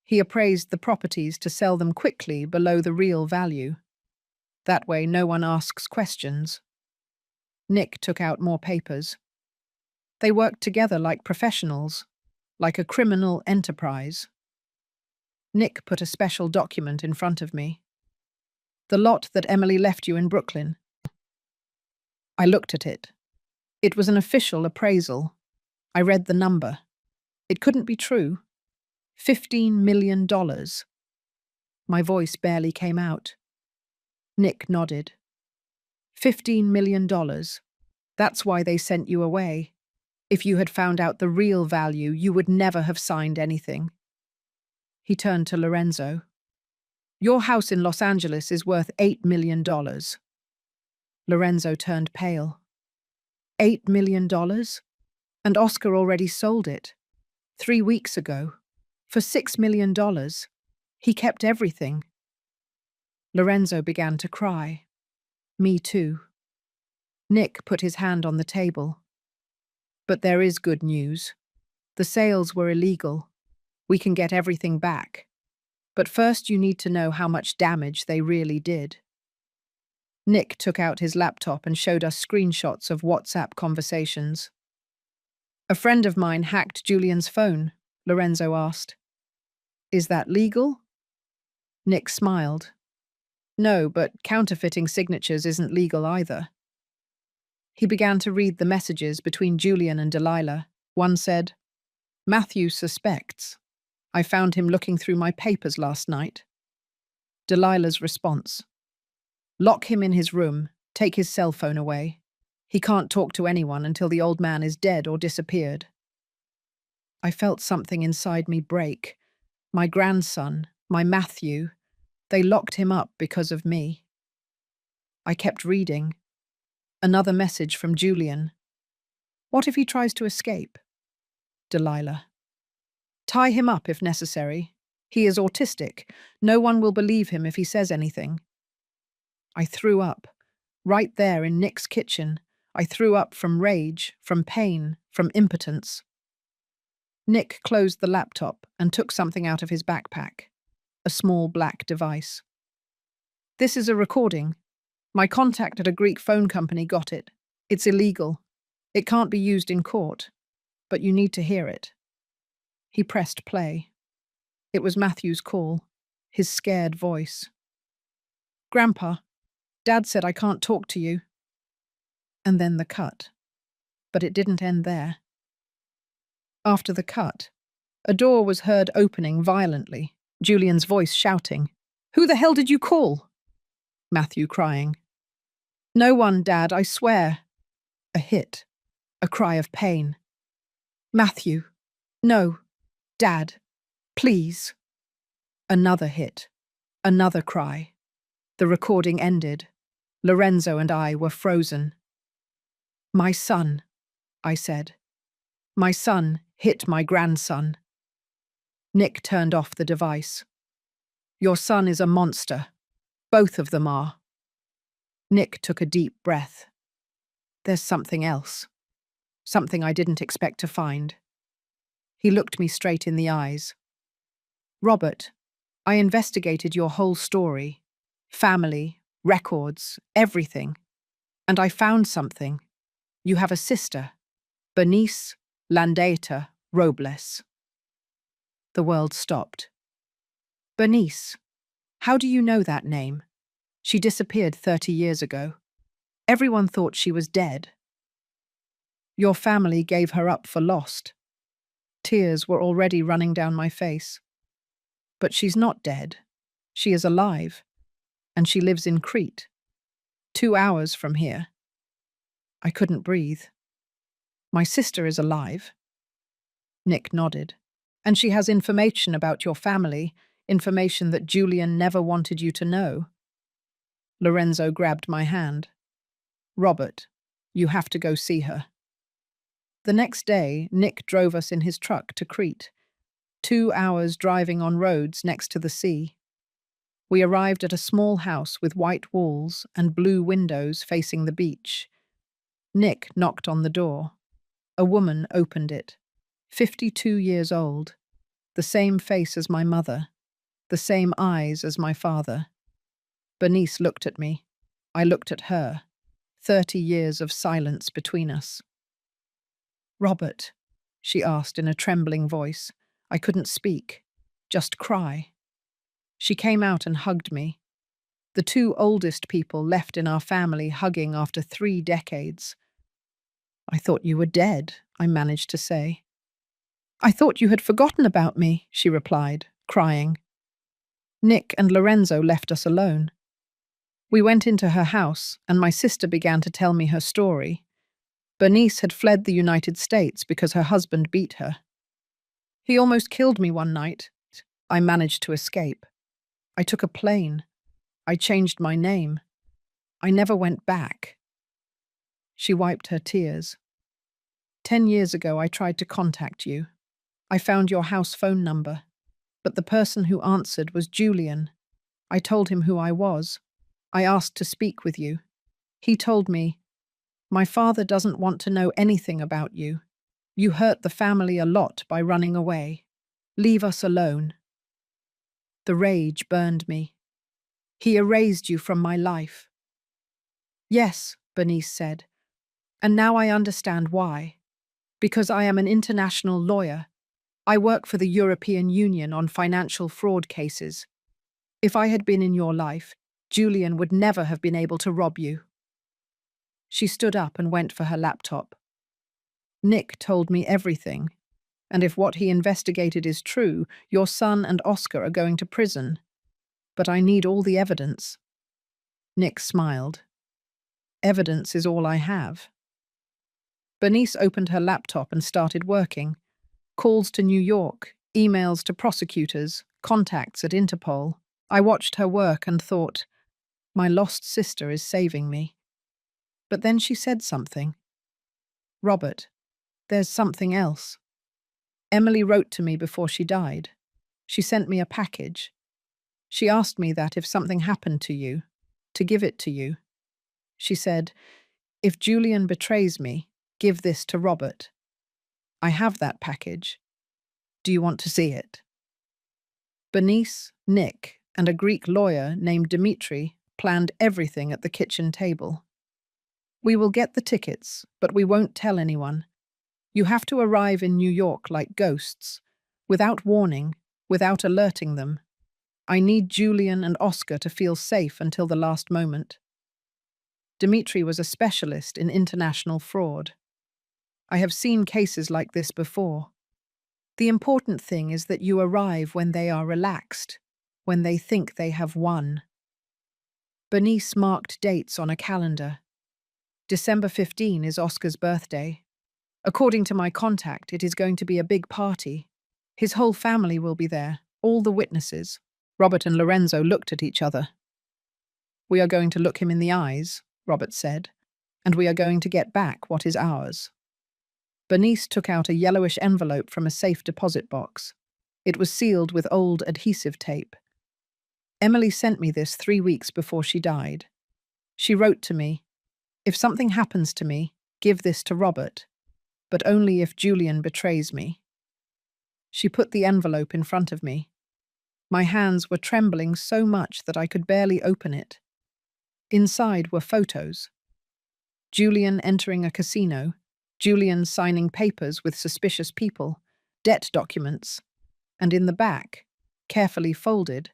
He appraised the properties to sell them quickly below the real value. That way no one asks questions. Nick took out more papers. They worked together like professionals, like a criminal enterprise. Nick put a special document in front of me. "The lot that Emily left you in Brooklyn." I looked at it. It was an official appraisal. I read the number. It couldn't be true. $15 million. My voice barely came out. Nick nodded. $15 million. That's why they sent you away. If you had found out the real value, you would never have signed anything. He turned to Lorenzo. "Your house in Los Angeles is worth $8 million. Lorenzo turned pale. $8 million? And Oscar already sold it. 3 weeks ago. For $6 million. He kept everything." Lorenzo began to cry. Me too. Nick put his hand on the table. "But there is good news. The sales were illegal. We can get everything back. But first you need to know how much damage they really did." Nick took out his laptop and showed us screenshots of WhatsApp conversations. "A friend of mine hacked Julian's phone," Lorenzo asked. "Is that legal?" Nick smiled. "No, but counterfeiting signatures isn't legal either." He began to read the messages between Julian and Delilah. One said, "Matthew suspects. I found him looking through my papers last night." Delilah's response, "Lock him in his room, take his cell phone away. He can't talk to anyone until the old man is dead or disappeared." I felt something inside me break. My grandson, my Matthew, they locked him up because of me. I kept reading. Another message from Julian. "What if he tries to escape?" Delilah. "Tie him up if necessary. He is autistic. No one will believe him if he says anything." I threw up. Right there in Nick's kitchen. I threw up from rage, from pain, from impotence. Nick closed the laptop and took something out of his backpack. A small black device. "This is a recording. My contact at a Greek phone company got it. It's illegal. It can't be used in court. But you need to hear it." He pressed play. It was Matthew's call, his scared voice. "Grandpa, Dad said I can't talk to you." And then the cut. But it didn't end there. After the cut, a door was heard opening violently, Julian's voice shouting, "Who the hell did you call?" Matthew crying. "No one, Dad, I swear." A hit. A cry of pain. "Matthew. No. Dad. Please." Another hit. Another cry. The recording ended. Lorenzo and I were frozen. "My son," I said. "My son hit my grandson." Nick turned off the device. "Your son is a monster. Both of them are." Nick took a deep breath. "There's something else. Something I didn't expect to find." He looked me straight in the eyes. "Robert, I investigated your whole story. Family, records, everything. And I found something. You have a sister, Bernice Landaeta Robles." The world stopped. "Bernice? How do you know that name? She disappeared 30 years ago. Everyone thought she was dead." "Your family gave her up for lost." Tears were already running down my face. "But she's not dead. She is alive. And she lives in Crete. 2 hours from here." I couldn't breathe. My sister is alive. Nick nodded. And she has information about your family, information that Julian never wanted you to know. Lorenzo grabbed my hand. Robert, you have to go see her. The next day, Nick drove us in his truck to Crete, 2 hours driving on roads next to the sea. We arrived at a small house with white walls and blue windows facing the beach. Nick knocked on the door. A woman opened it, 52 years old, the same face as my mother, the same eyes as my father. Bernice looked at me. I looked at her. 30 years of silence between us. Robert, she asked in a trembling voice. I couldn't speak, just cry. She came out and hugged me. The 2 oldest people left in our family hugging after 3 decades. I thought you were dead, I managed to say. I thought you had forgotten about me, she replied, crying. Nick and Lorenzo left us alone. We went into her house, and my sister began to tell me her story. Bernice had fled the United States because her husband beat her. He almost killed me one night. I managed to escape. I took a plane. I changed my name. I never went back. She wiped her tears. 10 years ago, I tried to contact you. I found your house phone number, but the person who answered was Julian. I told him who I was. I asked to speak with you. He told me, my father doesn't want to know anything about you. You hurt the family a lot by running away. Leave us alone. The rage burned me. He erased you from my life. Yes, Bernice said, and now I understand why. Because I am an international lawyer. I work for the European Union on financial fraud cases. If I had been in your life, Julian would never have been able to rob you. She stood up and went for her laptop. Nick told me everything, and if what he investigated is true, your son and Oscar are going to prison. But I need all the evidence. Nick smiled. Evidence is all I have. Bernice opened her laptop and started working. Calls to New York, emails to prosecutors, contacts at Interpol. I watched her work and thought, my lost sister is saving me. But then she said something. Robert, there's something else. Emily wrote to me before she died. She sent me a package. She asked me that if something happened to you, to give it to you. She said, if Julian betrays me, give this to Robert. I have that package. Do you want to see it? Bernice, Nick, and a Greek lawyer named Dimitri planned everything at the kitchen table. We will get the tickets, but we won't tell anyone. You have to arrive in New York like ghosts, without warning, without alerting them. I need Julian and Oscar to feel safe until the last moment. Dimitri was a specialist in international fraud. I have seen cases like this before. The important thing is that you arrive when they are relaxed, when they think they have won. Bernice marked dates on a calendar. December 15 is Oscar's birthday. According to my contact, it is going to be a big party. His whole family will be there, all the witnesses. Robert and Lorenzo looked at each other. We are going to look him in the eyes, Robert said, and we are going to get back what is ours. Bernice took out a yellowish envelope from a safe deposit box. It was sealed with old adhesive tape. Emily sent me this 3 weeks before she died. She wrote to me, if something happens to me, give this to Robert, but only if Julian betrays me. She put the envelope in front of me. My hands were trembling so much that I could barely open it. Inside were photos. Julian entering a casino, Julian signing papers with suspicious people, debt documents, and in the back, carefully folded,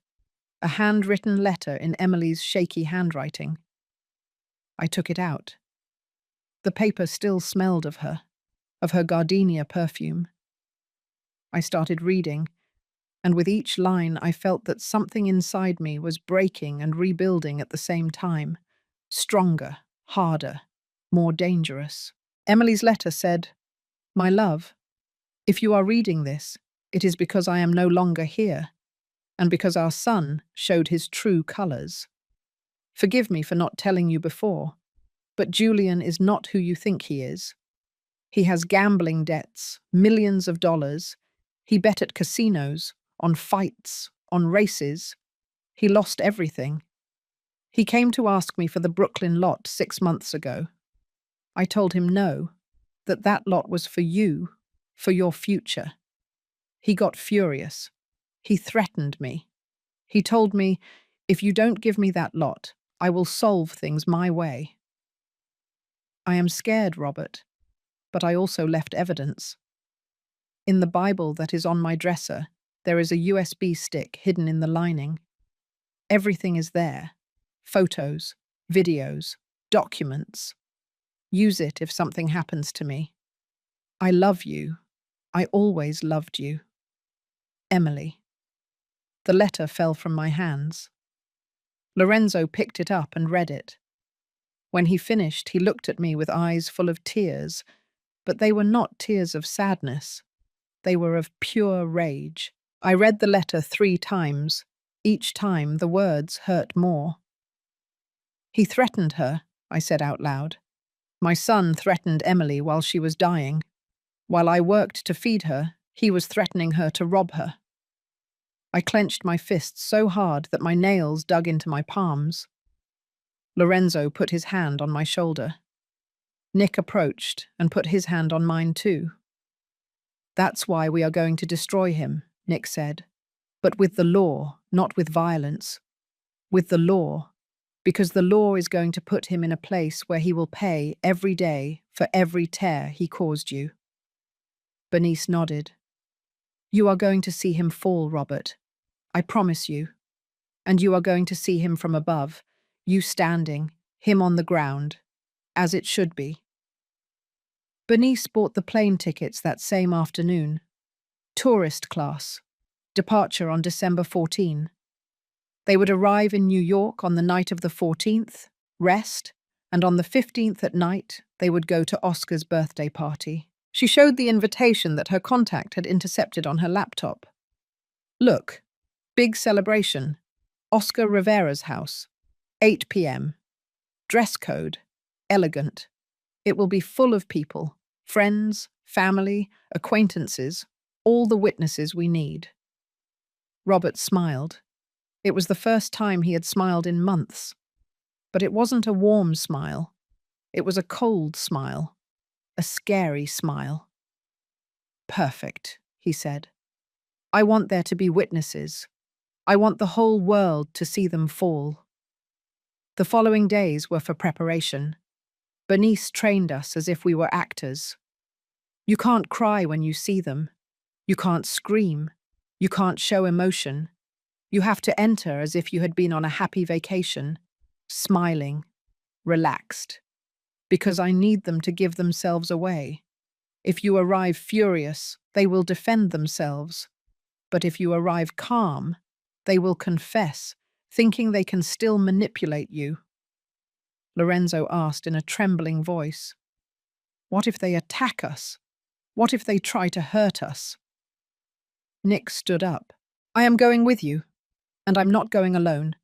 a handwritten letter in Emily's shaky handwriting. I took it out. The paper still smelled of her gardenia perfume. I started reading, and with each line I felt that something inside me was breaking and rebuilding at the same time, stronger, harder, more dangerous. Emily's letter said, My love, if you are reading this, it is because I am no longer here, and because our son showed his true colours. Forgive me for not telling you before, but Julian is not who you think he is. He has gambling debts, millions of dollars. He bet at casinos, on fights, on races. He lost everything. He came to ask me for the Brooklyn lot 6 months ago. I told him no, that that lot was for you, for your future. He got furious. He threatened me. He told me, if you don't give me that lot, I will solve things my way. I am scared, Robert, but I also left evidence. In the Bible that is on my dresser, there is a USB stick hidden in the lining. Everything is there. Photos, videos, documents. Use it if something happens to me. I love you. I always loved you. Emily. The letter fell from my hands. Lorenzo picked it up and read it. When he finished, he looked at me with eyes full of tears, but they were not tears of sadness. They were of pure rage. I read the letter 3 times. Each time the words hurt more. He threatened her, I said out loud. My son threatened Emily while she was dying. While I worked to feed her, he was threatening her to rob her. I clenched my fists so hard that my nails dug into my palms. Lorenzo put his hand on my shoulder. Nick approached and put his hand on mine too. That's why we are going to destroy him, Nick said. But with the law, not with violence. With the law, because the law is going to put him in a place where he will pay every day for every tear he caused you. Bernice nodded. You are going to see him fall, Robert. I promise you. And you are going to see him from above, you standing, him on the ground, as it should be. Bernice bought the plane tickets that same afternoon. Tourist class. Departure on December 14. They would arrive in New York on the night of the 14th, rest, and on the 15th at night, they would go to Oscar's birthday party. She showed the invitation that her contact had intercepted on her laptop. Look, big celebration. Oscar Rivera's house. 8 p.m. Dress code. Elegant. It will be full of people. Friends, family, acquaintances, all the witnesses we need. Robert smiled. It was the first time he had smiled in months. But it wasn't a warm smile. It was a cold smile. A scary smile. Perfect, he said. I want there to be witnesses. I want the whole world to see them fall. The following days were for preparation. Bernice trained us as if we were actors. You can't cry when you see them. You can't scream. You can't show emotion. You have to enter as if you had been on a happy vacation, smiling, relaxed. Because I need them to give themselves away. If you arrive furious, they will defend themselves. But if you arrive calm, they will confess, thinking they can still manipulate you. Lorenzo asked in a trembling voice, what if they attack us? What if they try to hurt us? Nick stood up. I am going with you, and I'm not going alone.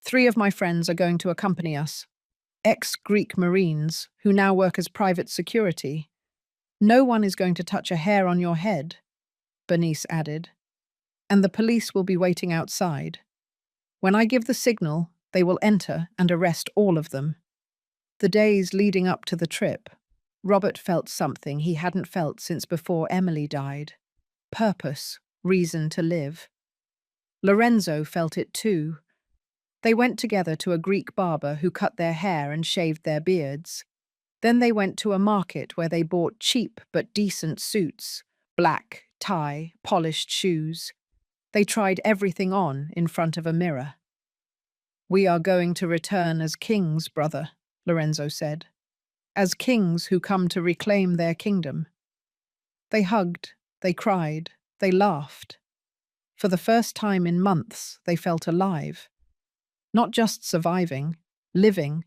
3 of my friends are going to accompany us. Ex-Greek Marines, who now work as private security. No one is going to touch a hair on your head, Bernice added. And the police will be waiting outside. When I give the signal, they will enter and arrest all of them. The days leading up to the trip, Robert felt something he hadn't felt since before Emily died. Purpose, reason to live. Lorenzo felt it too. They went together to a Greek barber who cut their hair and shaved their beards. Then they went to a market where they bought cheap but decent suits, black, tie, polished shoes. They tried everything on in front of a mirror. We are going to return as kings, brother, Lorenzo said. As kings who come to reclaim their kingdom. They hugged, they cried, they laughed. For the first time in months, they felt alive. Not just surviving, living,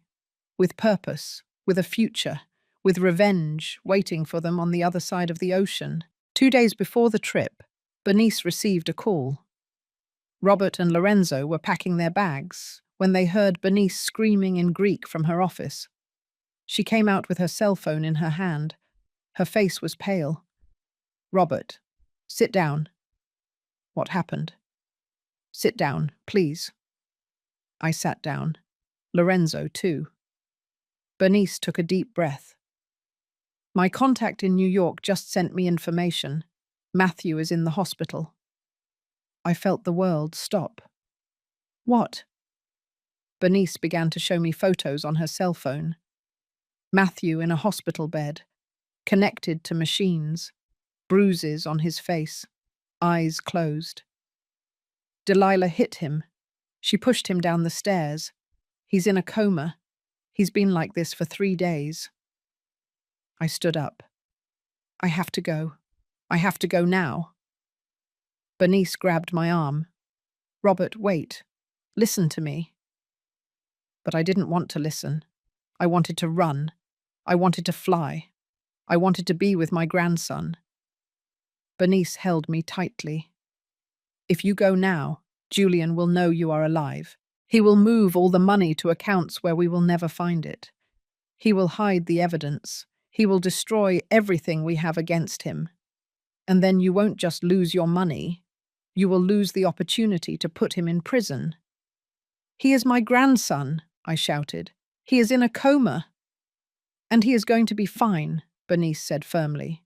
with purpose, with a future, with revenge waiting for them on the other side of the ocean. 2 days before the trip, Bernice received a call. Robert and Lorenzo were packing their bags when they heard Bernice screaming in Greek from her office. She came out with her cell phone in her hand. Her face was pale. "Robert, sit down." "What happened?" "Sit down, please." I sat down. Lorenzo, too. Bernice took a deep breath. "My contact in New York just sent me information. Matthew is in the hospital." I felt the world stop. "What?" Bernice began to show me photos on her cell phone. Matthew in a hospital bed, connected to machines, bruises on his face, eyes closed. Delilah hit him. She pushed him down the stairs. He's in a coma. He's been like this for 3 days. I stood up. "I have to go. I have to go now." Bernice grabbed my arm. "Robert, wait. Listen to me." But I didn't want to listen. I wanted to run. I wanted to fly. I wanted to be with my grandson. Bernice held me tightly. "If you go now, Julian will know you are alive. He will move all the money to accounts where we will never find it. He will hide the evidence. He will destroy everything we have against him. And then you won't just lose your money. You will lose the opportunity to put him in prison." "He is my grandson," I shouted. "He is in a coma." "And he is going to be fine," Bernice said firmly.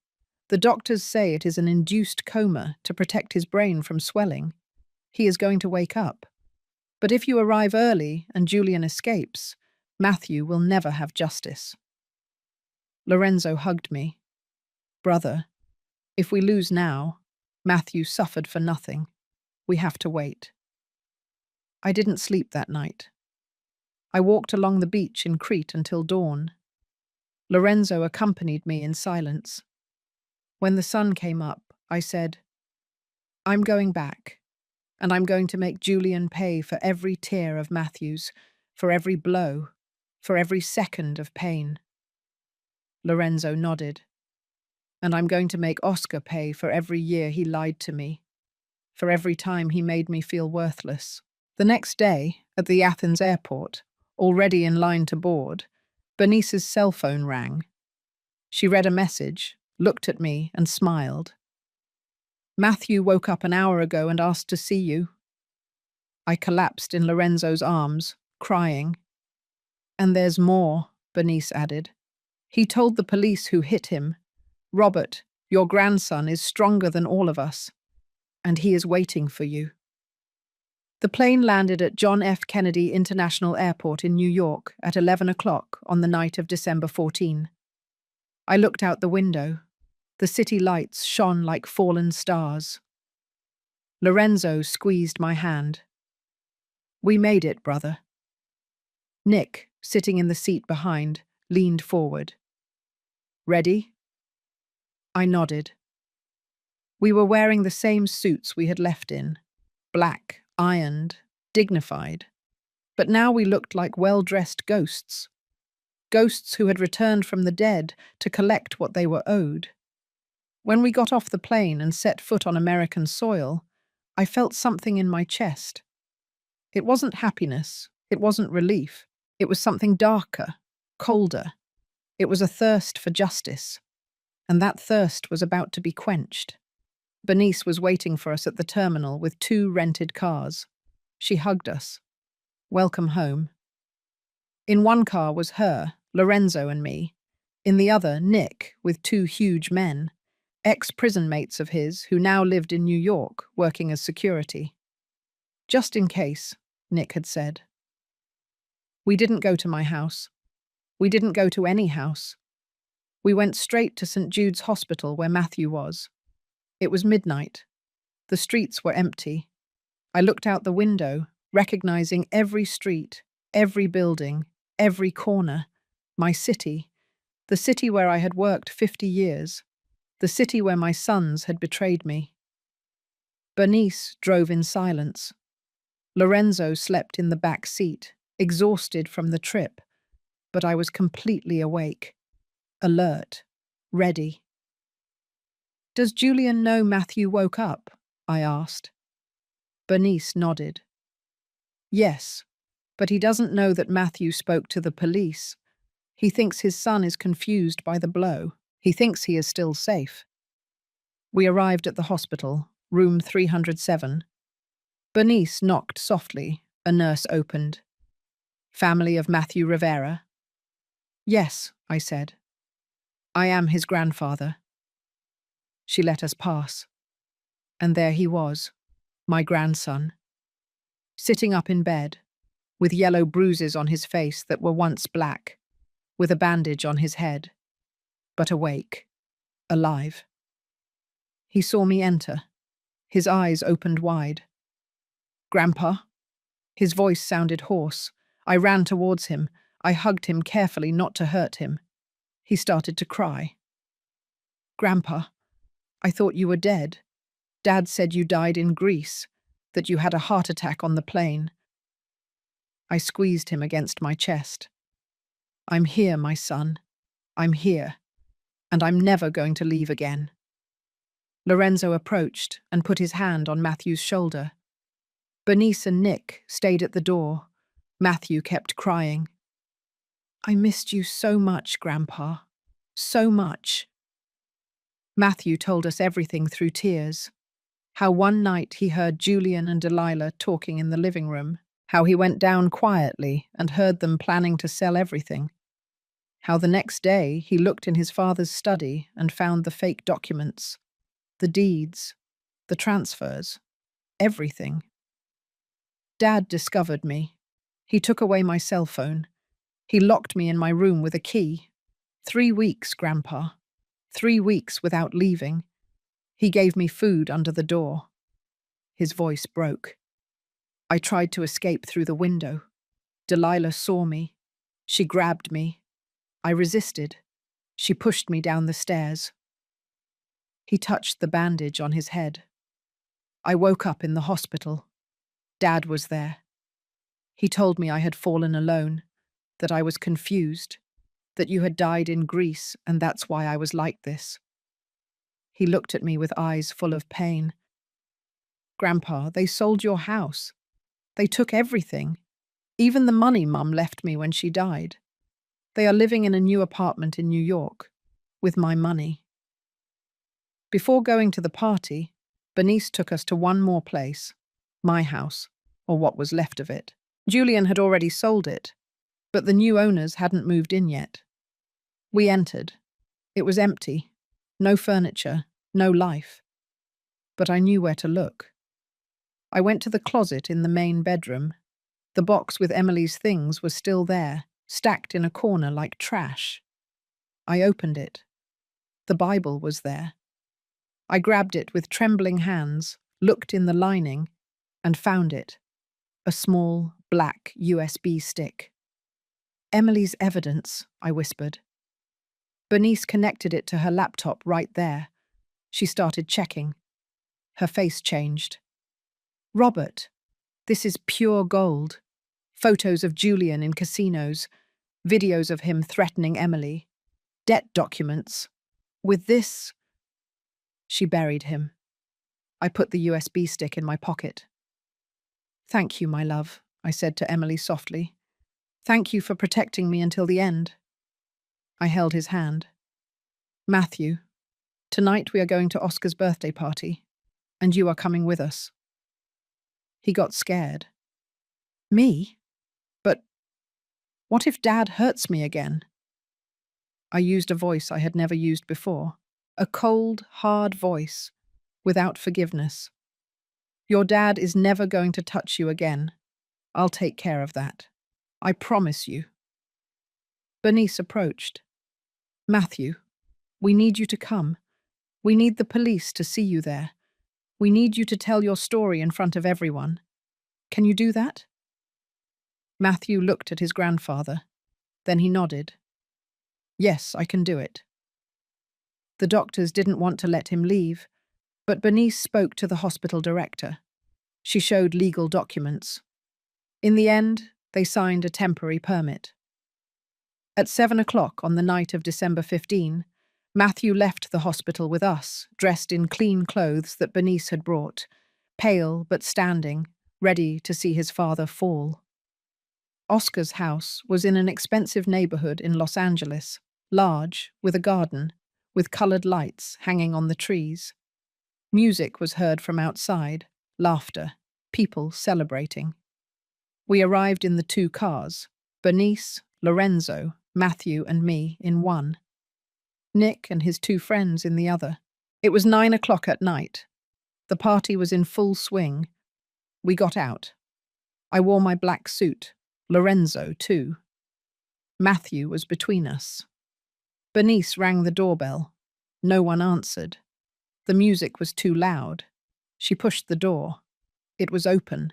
"The doctors say it is an induced coma to protect his brain from swelling. He is going to wake up. But if you arrive early and Julian escapes, Matthew will never have justice." Lorenzo hugged me. "Brother, if we lose now, Matthew suffered for nothing. We have to wait." I didn't sleep that night. I walked along the beach in Crete until dawn. Lorenzo accompanied me in silence. When the sun came up, I said, "I'm going back, and I'm going to make Julian pay for every tear of Matthew's, for every blow, for every second of pain." Lorenzo nodded. "And I'm going to make Oscar pay for every year he lied to me, for every time he made me feel worthless." The next day, at the Athens airport, already in line to board, Bernice's cell phone rang. She read a message, looked at me, and smiled. "Matthew woke up an hour ago and asked to see you." I collapsed in Lorenzo's arms, crying. "And there's more," Bernice added. "He told the police who hit him, 'Robert, your grandson is stronger than all of us, and he is waiting for you.'" The plane landed at John F. Kennedy International Airport in New York at 11 o'clock on the night of December 14. I looked out the window. The city lights shone like fallen stars. Lorenzo squeezed my hand. "We made it, brother." Nick, sitting in the seat behind, leaned forward. "Ready?" I nodded. We were wearing the same suits we had left in, black, ironed, dignified. But now we looked like well-dressed ghosts. Ghosts who had returned from the dead to collect what they were owed. When we got off the plane and set foot on American soil, I felt something in my chest. It wasn't happiness. It wasn't relief. It was something darker, colder. It was a thirst for justice. And that thirst was about to be quenched. Bernice was waiting for us at the terminal with 2 rented cars. She hugged us. "Welcome home." In one car was her, Lorenzo and me. In the other, Nick, with 2 huge men, ex-prison mates of his who now lived in New York, working as security. "Just in case," Nick had said. We didn't go to my house. We didn't go to any house. We went straight to St. Jude's Hospital where Matthew was. It was midnight. The streets were empty. I looked out the window, recognizing every street, every building, every corner, my city, the city where I had worked 50 years, the city where my sons had betrayed me. Bernice drove in silence. Lorenzo slept in the back seat, exhausted from the trip, but I was completely awake. alert, ready. "Does Julian know Matthew woke up?" I asked. Bernice nodded. "Yes, but he doesn't know that Matthew spoke to the police. He thinks his son is confused by the blow. He thinks he is still safe." We arrived at the hospital, room 307. Bernice knocked softly. A nurse opened. "Family of Matthew Rivera?" "Yes," I said. "I am his grandfather." She let us pass. And there he was, my grandson, sitting up in bed, with yellow bruises on his face that were once black, with a bandage on his head, but awake, alive. He saw me enter. His eyes opened wide. "Grandpa?" His voice sounded hoarse. I ran towards him. I hugged him carefully not to hurt him. He started to cry. "Grandpa, I thought you were dead. Dad said you died in Greece, that you had a heart attack on the plane." I squeezed him against my chest. "I'm here, my son. I'm here. And I'm never going to leave again." Lorenzo approached and put his hand on Matthew's shoulder. Bernice and Nick stayed at the door. Matthew kept crying. "I missed you so much, Grandpa. So much." Matthew told us everything through tears. How one night he heard Julian and Delilah talking in the living room. How he went down quietly and heard them planning to sell everything. How the next day he looked in his father's study and found the fake documents, the deeds, the transfers, everything. Dad discovered me. He took away my cell phone. He locked me in my room with a key. 3 weeks, Grandpa. 3 weeks without leaving. He gave me food under the door. His voice broke. I tried to escape through the window. Delilah saw me. She grabbed me. I resisted. She pushed me down the stairs. He touched the bandage on his head. I woke up in the hospital. Dad was there. He told me I had fallen alone, that I was confused, that you had died in Greece and that's why I was like this. He looked at me with eyes full of pain. "Grandpa, they sold your house. They took everything, even the money Mum left me when she died. They are living in a new apartment in New York, with my money." Before going to the party, Bernice took us to one more place, my house, or what was left of it. Julian had already sold it, but the new owners hadn't moved in yet. We entered. It was empty, no furniture, no life. But I knew where to look. I went to the closet in the main bedroom. The box with Emily's things was still there, stacked in a corner like trash. I opened it. The Bible was there. I grabbed it with trembling hands, looked in the lining, and found it. A small, black USB stick. "Emily's evidence," I whispered. Bernice connected it to her laptop right there. She started checking. Her face changed. "Robert, this is pure gold. Photos of Julian in casinos, videos of him threatening Emily, debt documents. With this..." She buried him. I put the USB stick in my pocket. "Thank you, my love," I said to Emily softly. "Thank you for protecting me until the end." I held his hand. "Matthew, tonight we are going to Oscar's birthday party, and you are coming with us." He got scared. "Me? But what if Dad hurts me again?" I used a voice I had never used before, a cold, hard voice, without forgiveness. "Your dad is never going to touch you again. I'll take care of that. I promise you." Bernice approached. "Matthew, we need you to come. We need the police to see you there. We need you to tell your story in front of everyone. Can you do that?" Matthew looked at his grandfather. Then he nodded. "Yes, I can do it." The doctors didn't want to let him leave, but Bernice spoke to the hospital director. She showed legal documents. In the end, they signed a temporary permit. At 7 o'clock on the night of December 15, Matthew left the hospital with us, dressed in clean clothes that Bernice had brought, pale but standing, ready to see his father fall. Oscar's house was in an expensive neighborhood in Los Angeles, large, with a garden, with colored lights hanging on the trees. Music was heard from outside, laughter, people celebrating. We arrived in the 2 cars, Bernice, Lorenzo, Matthew and me in one, Nick and his 2 friends in the other. It was 9 o'clock at night. The party was in full swing. We got out. I wore my black suit, Lorenzo too. Matthew was between us. Bernice rang the doorbell. No one answered. The music was too loud. She pushed the door. It was open.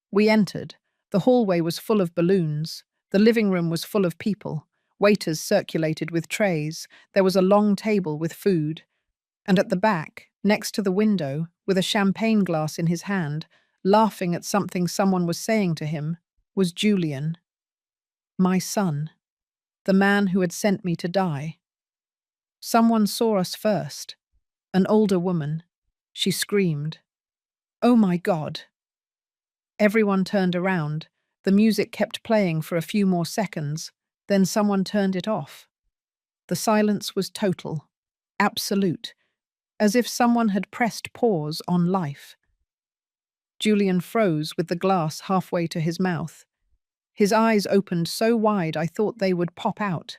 We entered. The hallway was full of balloons. The living room was full of people. Waiters circulated with trays. There was a long table with food. And at the back, next to the window, with a champagne glass in his hand, laughing at something someone was saying to him, was Julian. My son. The man who had sent me to die. Someone saw us first. An older woman. She screamed. Oh my God! Everyone turned around. The music kept playing for a few more seconds. Then someone turned it off. The silence was total, absolute, as if someone had pressed pause on life. Julian froze with the glass halfway to his mouth. His eyes opened so wide I thought they would pop out.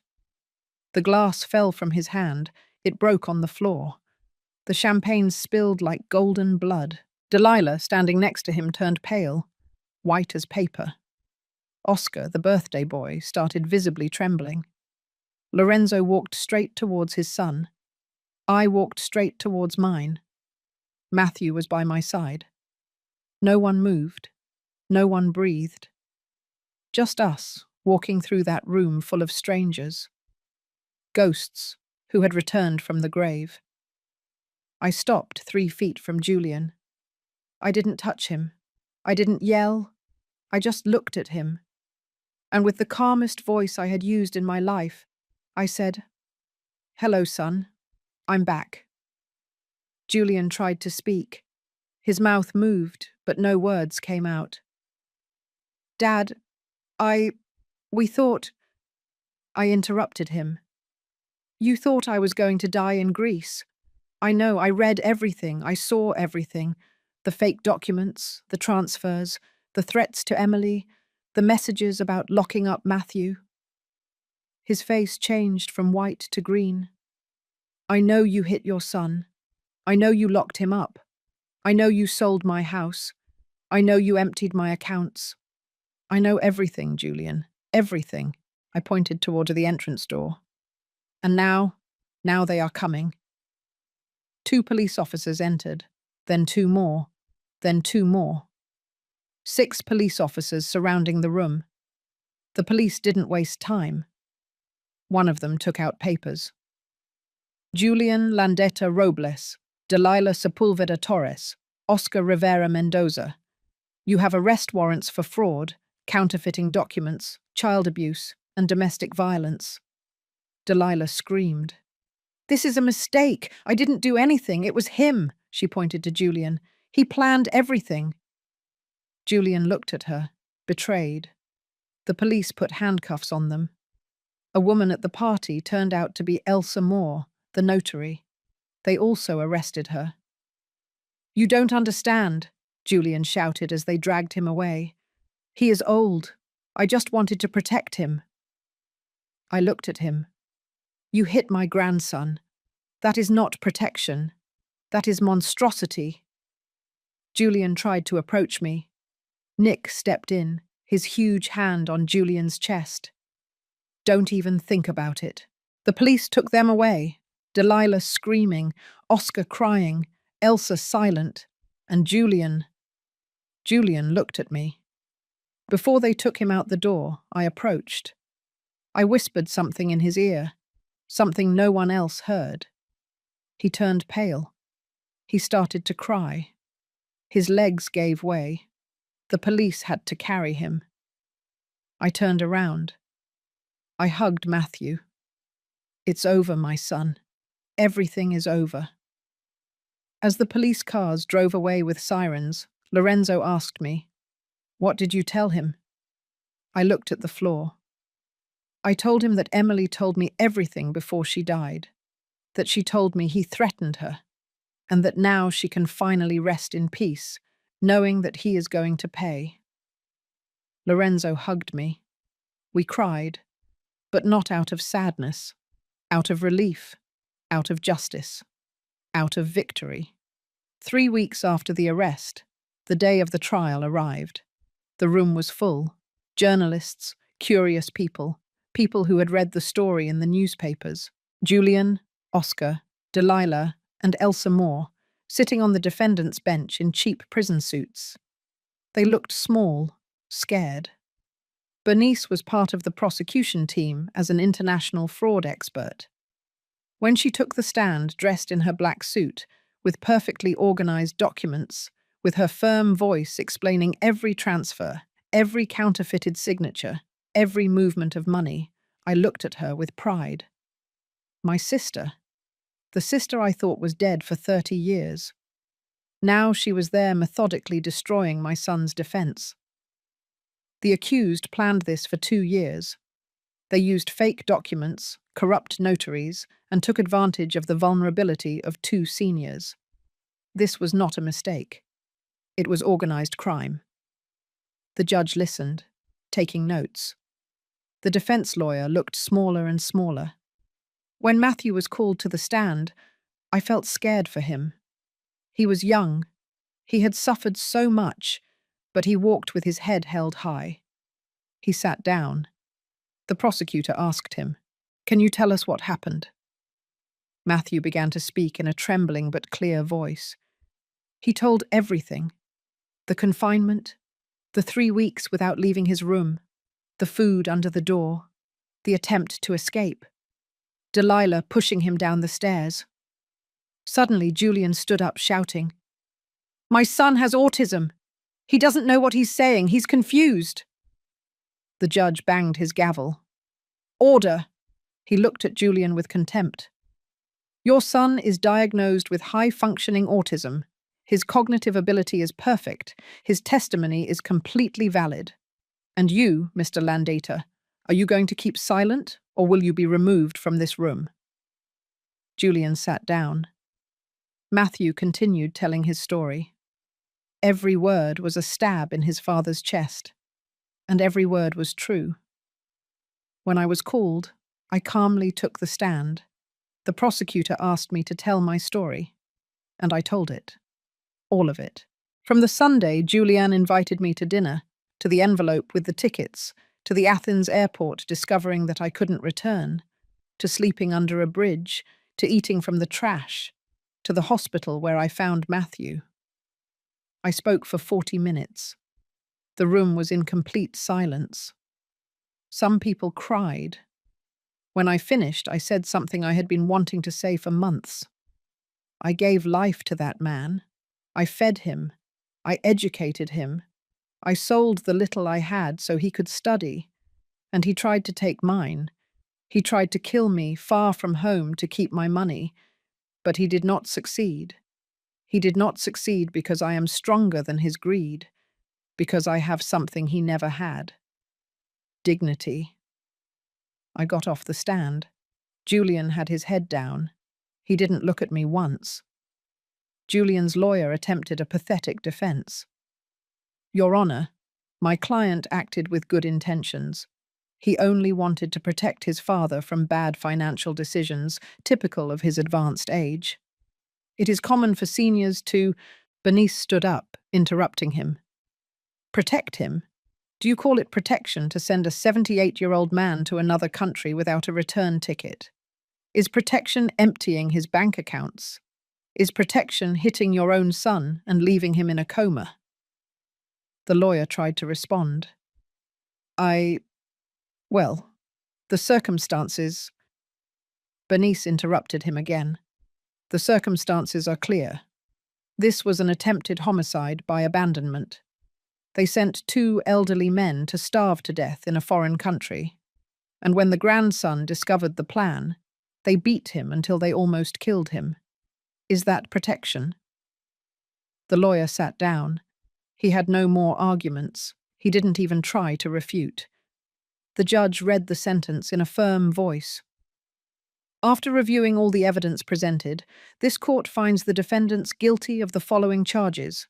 The glass fell from his hand. It broke on the floor. The champagne spilled like golden blood. Delilah, standing next to him, turned pale, white as paper. Oscar, the birthday boy, started visibly trembling. Lorenzo walked straight towards his son. I walked straight towards mine. Matthew was by my side. No one moved. No one breathed. Just us, walking through that room full of strangers. Ghosts who had returned from the grave. I stopped 3 feet from Julian. I didn't touch him. I didn't yell. I just looked at him. And with the calmest voice I had used in my life, I said, Hello, son. I'm back. Julian tried to speak. His mouth moved, but no words came out. Dad, we thought... I interrupted him. You thought I was going to die in Greece. I know, I read everything, I saw everything. The fake documents, the transfers, the threats to Emily, the messages about locking up Matthew. His face changed from white to green. I know you hit your son. I know you locked him up. I know you sold my house. I know you emptied my accounts. I know everything, Julian. Everything. I pointed toward the entrance door. And now they are coming. 2 police officers entered, then 2 more, then 2 more. 6 police officers surrounding the room. The police didn't waste time. One of them took out papers. Julian Landeta Robles, Delilah Sepulveda Torres, Oscar Rivera Mendoza. You have arrest warrants for fraud, counterfeiting documents, child abuse, and domestic violence. Delilah screamed. This is a mistake. I didn't do anything. It was him, she pointed to Julian. He planned everything. Julian looked at her, betrayed. The police put handcuffs on them. A woman at the party turned out to be Elsa Moore, the notary. They also arrested her. You don't understand, Julian shouted as they dragged him away. He is old. I just wanted to protect him. I looked at him. You hit my grandson. That is not protection. That is monstrosity. Julian tried to approach me. Nick stepped in, his huge hand on Julian's chest. Don't even think about it. The police took them away. Delilah screaming, Oscar crying, Elsa silent, and Julian. Julian looked at me. Before they took him out the door, I approached. I whispered something in his ear, something no one else heard. He turned pale. He started to cry. His legs gave way. The police had to carry him. I turned around. I hugged Matthew. It's over, my son. Everything is over. As the police cars drove away with sirens, Lorenzo asked me, "What did you tell him?" I looked at the floor. I told him that Emily told me everything before she died, that she told me he threatened her, and that now she can finally rest in peace, knowing that he is going to pay. Lorenzo hugged me. We cried, but not out of sadness, out of relief, out of justice, out of victory. 3 weeks after the arrest, the day of the trial arrived. The room was full. Journalists, curious people, people who had read the story in the newspapers. Julian, Oscar, Delilah, and Elsa Moore, sitting on the defendant's bench in cheap prison suits. They looked small, scared. Bernice was part of the prosecution team as an international fraud expert. When she took the stand dressed in her black suit, with perfectly organized documents, with her firm voice explaining every transfer, every counterfeited signature, every movement of money, I looked at her with pride. My sister, the sister I thought was dead for 30 years. Now she was there methodically destroying my son's defense. The accused planned this for 2 years. They used fake documents, corrupt notaries, and took advantage of the vulnerability of 2 seniors. This was not a mistake. It was organized crime. The judge listened, taking notes. The defense lawyer looked smaller and smaller. When Matthew was called to the stand, I felt scared for him. He was young. He had suffered so much, but he walked with his head held high. He sat down. The prosecutor asked him, "Can you tell us what happened?" Matthew began to speak in a trembling but clear voice. He told everything. The confinement, the 3 weeks without leaving his room, the food under the door, the attempt to escape, Delilah pushing him down the stairs. Suddenly, Julian stood up shouting, "My son has autism. He doesn't know what he's saying. He's confused." The judge banged his gavel. "Order!" He looked at Julian with contempt. "Your son is diagnosed with high-functioning autism. His cognitive ability is perfect. His testimony is completely valid. And you, Mr. Landater, are you going to keep silent, or will you be removed from this room?" Julian sat down. Matthew continued telling his story. Every word was a stab in his father's chest, and every word was true. When I was called, I calmly took the stand. The prosecutor asked me to tell my story, and I told it. All of it. From the Sunday Julian invited me to dinner, to the envelope with the tickets, to the Athens airport discovering that I couldn't return, to sleeping under a bridge, to eating from the trash, to the hospital where I found Matthew. I spoke for 40 minutes. The room was in complete silence. Some people cried. When I finished, I said something I had been wanting to say for months. I gave life to that man. I fed him. I educated him. I sold the little I had so he could study. And he tried to take mine. He tried to kill me far from home to keep my money. But he did not succeed. He did not succeed because I am stronger than his greed, because I have something he never had. Dignity. I got off the stand. Julian had his head down. He didn't look at me once. Julian's lawyer attempted a pathetic defense. "Your Honor, my client acted with good intentions. He only wanted to protect his father from bad financial decisions, typical of his advanced age. It is common for seniors to—" Bernice stood up, interrupting him. "Protect him? Do you call it protection to send a 78-year-old man to another country without a return ticket? Is protection emptying his bank accounts? Is protection hitting your own son and leaving him in a coma?" The lawyer tried to respond. Well, the circumstances—" Bernice interrupted him again. "The circumstances are clear. This was an attempted homicide by abandonment. They sent 2 elderly men to starve to death in a foreign country. And when the grandson discovered the plan, they beat him until they almost killed him. Is that protection? The lawyer sat down. He had no more arguments. He didn't even try to refute. The judge read the sentence in a firm voice. After reviewing all the evidence presented, this court finds the defendants guilty of the following charges: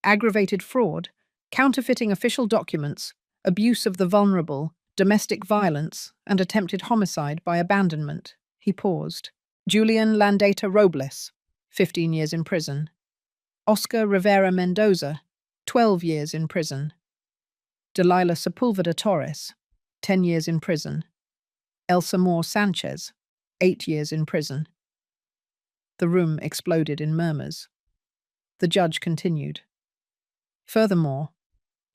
aggravated fraud, counterfeiting official documents, abuse of the vulnerable, domestic violence, and attempted homicide by abandonment. He paused. Julian Landeta Robles, 15 years in prison. Oscar Rivera Mendoza, 12 years in prison. Delilah Sepulveda Torres, 10 years in prison. Elsa Moore Sanchez, 8 years in prison. The room exploded in murmurs. The judge continued. Furthermore,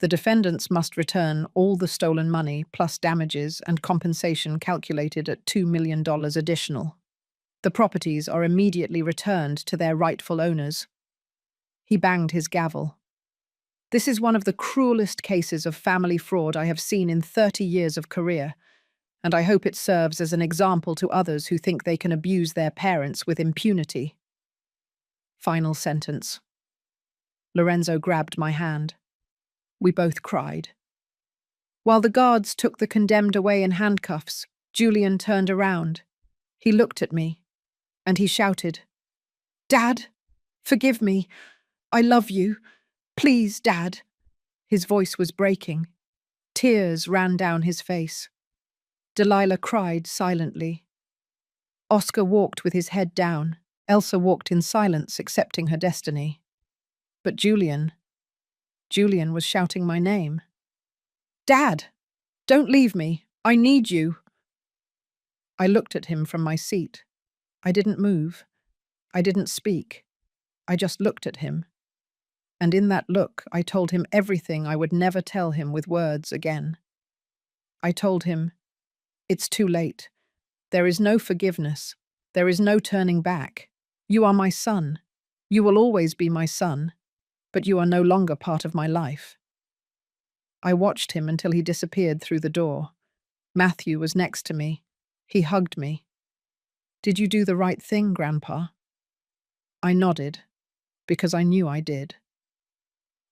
the defendants must return all the stolen money plus damages and compensation calculated at $2 million additional. The properties are immediately returned to their rightful owners. He banged his gavel. This is one of the cruelest cases of family fraud I have seen in 30 years of career, and I hope it serves as an example to others who think they can abuse their parents with impunity. Final sentence. Lorenzo grabbed my hand. We both cried. While the guards took the condemned away in handcuffs, Julian turned around. He looked at me, and he shouted, "Dad, forgive me. I love you. Please, Dad." His voice was breaking. Tears ran down his face. Delilah cried silently. Oscar walked with his head down. Elsa walked in silence, accepting her destiny. But Julian was shouting my name. "Dad, don't leave me. I need you." I looked at him from my seat. I didn't move. I didn't speak. I just looked at him. And in that look, I told him everything I would never tell him with words again. I told him, "It's too late. There is no forgiveness. There is no turning back. You are my son. You will always be my son. But you are no longer part of my life." I watched him until he disappeared through the door. Matthew was next to me. He hugged me. "Did you do the right thing, Grandpa?" I nodded, because I knew I did.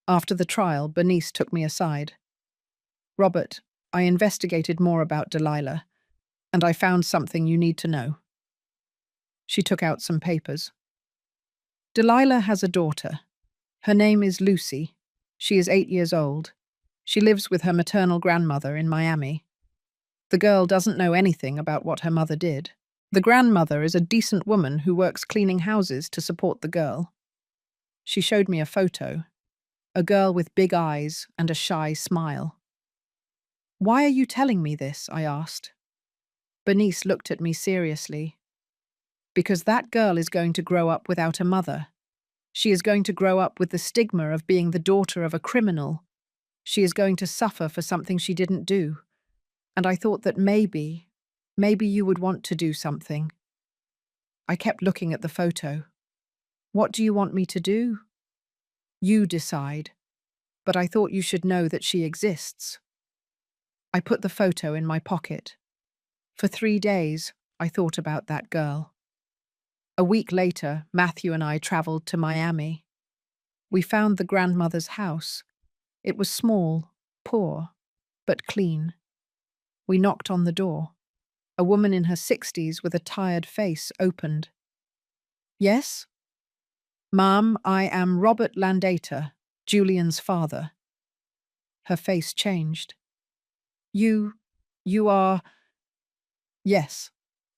After the trial, Bernice took me aside. "Robert, I investigated more about Delilah, and I found something you need to know." She took out some papers. "Delilah has a daughter. Her name is Lucy. She is 8 years old. She lives with her maternal grandmother in Miami. The girl doesn't know anything about what her mother did. The grandmother is a decent woman who works cleaning houses to support the girl." She showed me a photo. A girl with big eyes and a shy smile. "Why are you telling me this?" I asked. Bernice looked at me seriously. "Because that girl is going to grow up without a mother. She is going to grow up with the stigma of being the daughter of a criminal. She is going to suffer for something she didn't do. And I thought that maybe you would want to do something." I kept looking at the photo. "What do you want me to do?" "You decide. But I thought you should know that she exists." I put the photo in my pocket. For 3 days, I thought about that girl. A week later, Matthew and I traveled to Miami. We found the grandmother's house. It was small, poor, but clean. We knocked on the door. A woman in her 60s with a tired face opened. "Yes?" "Ma'am, I am Robert Landeta, Julian's father." Her face changed. You are..." "Yes,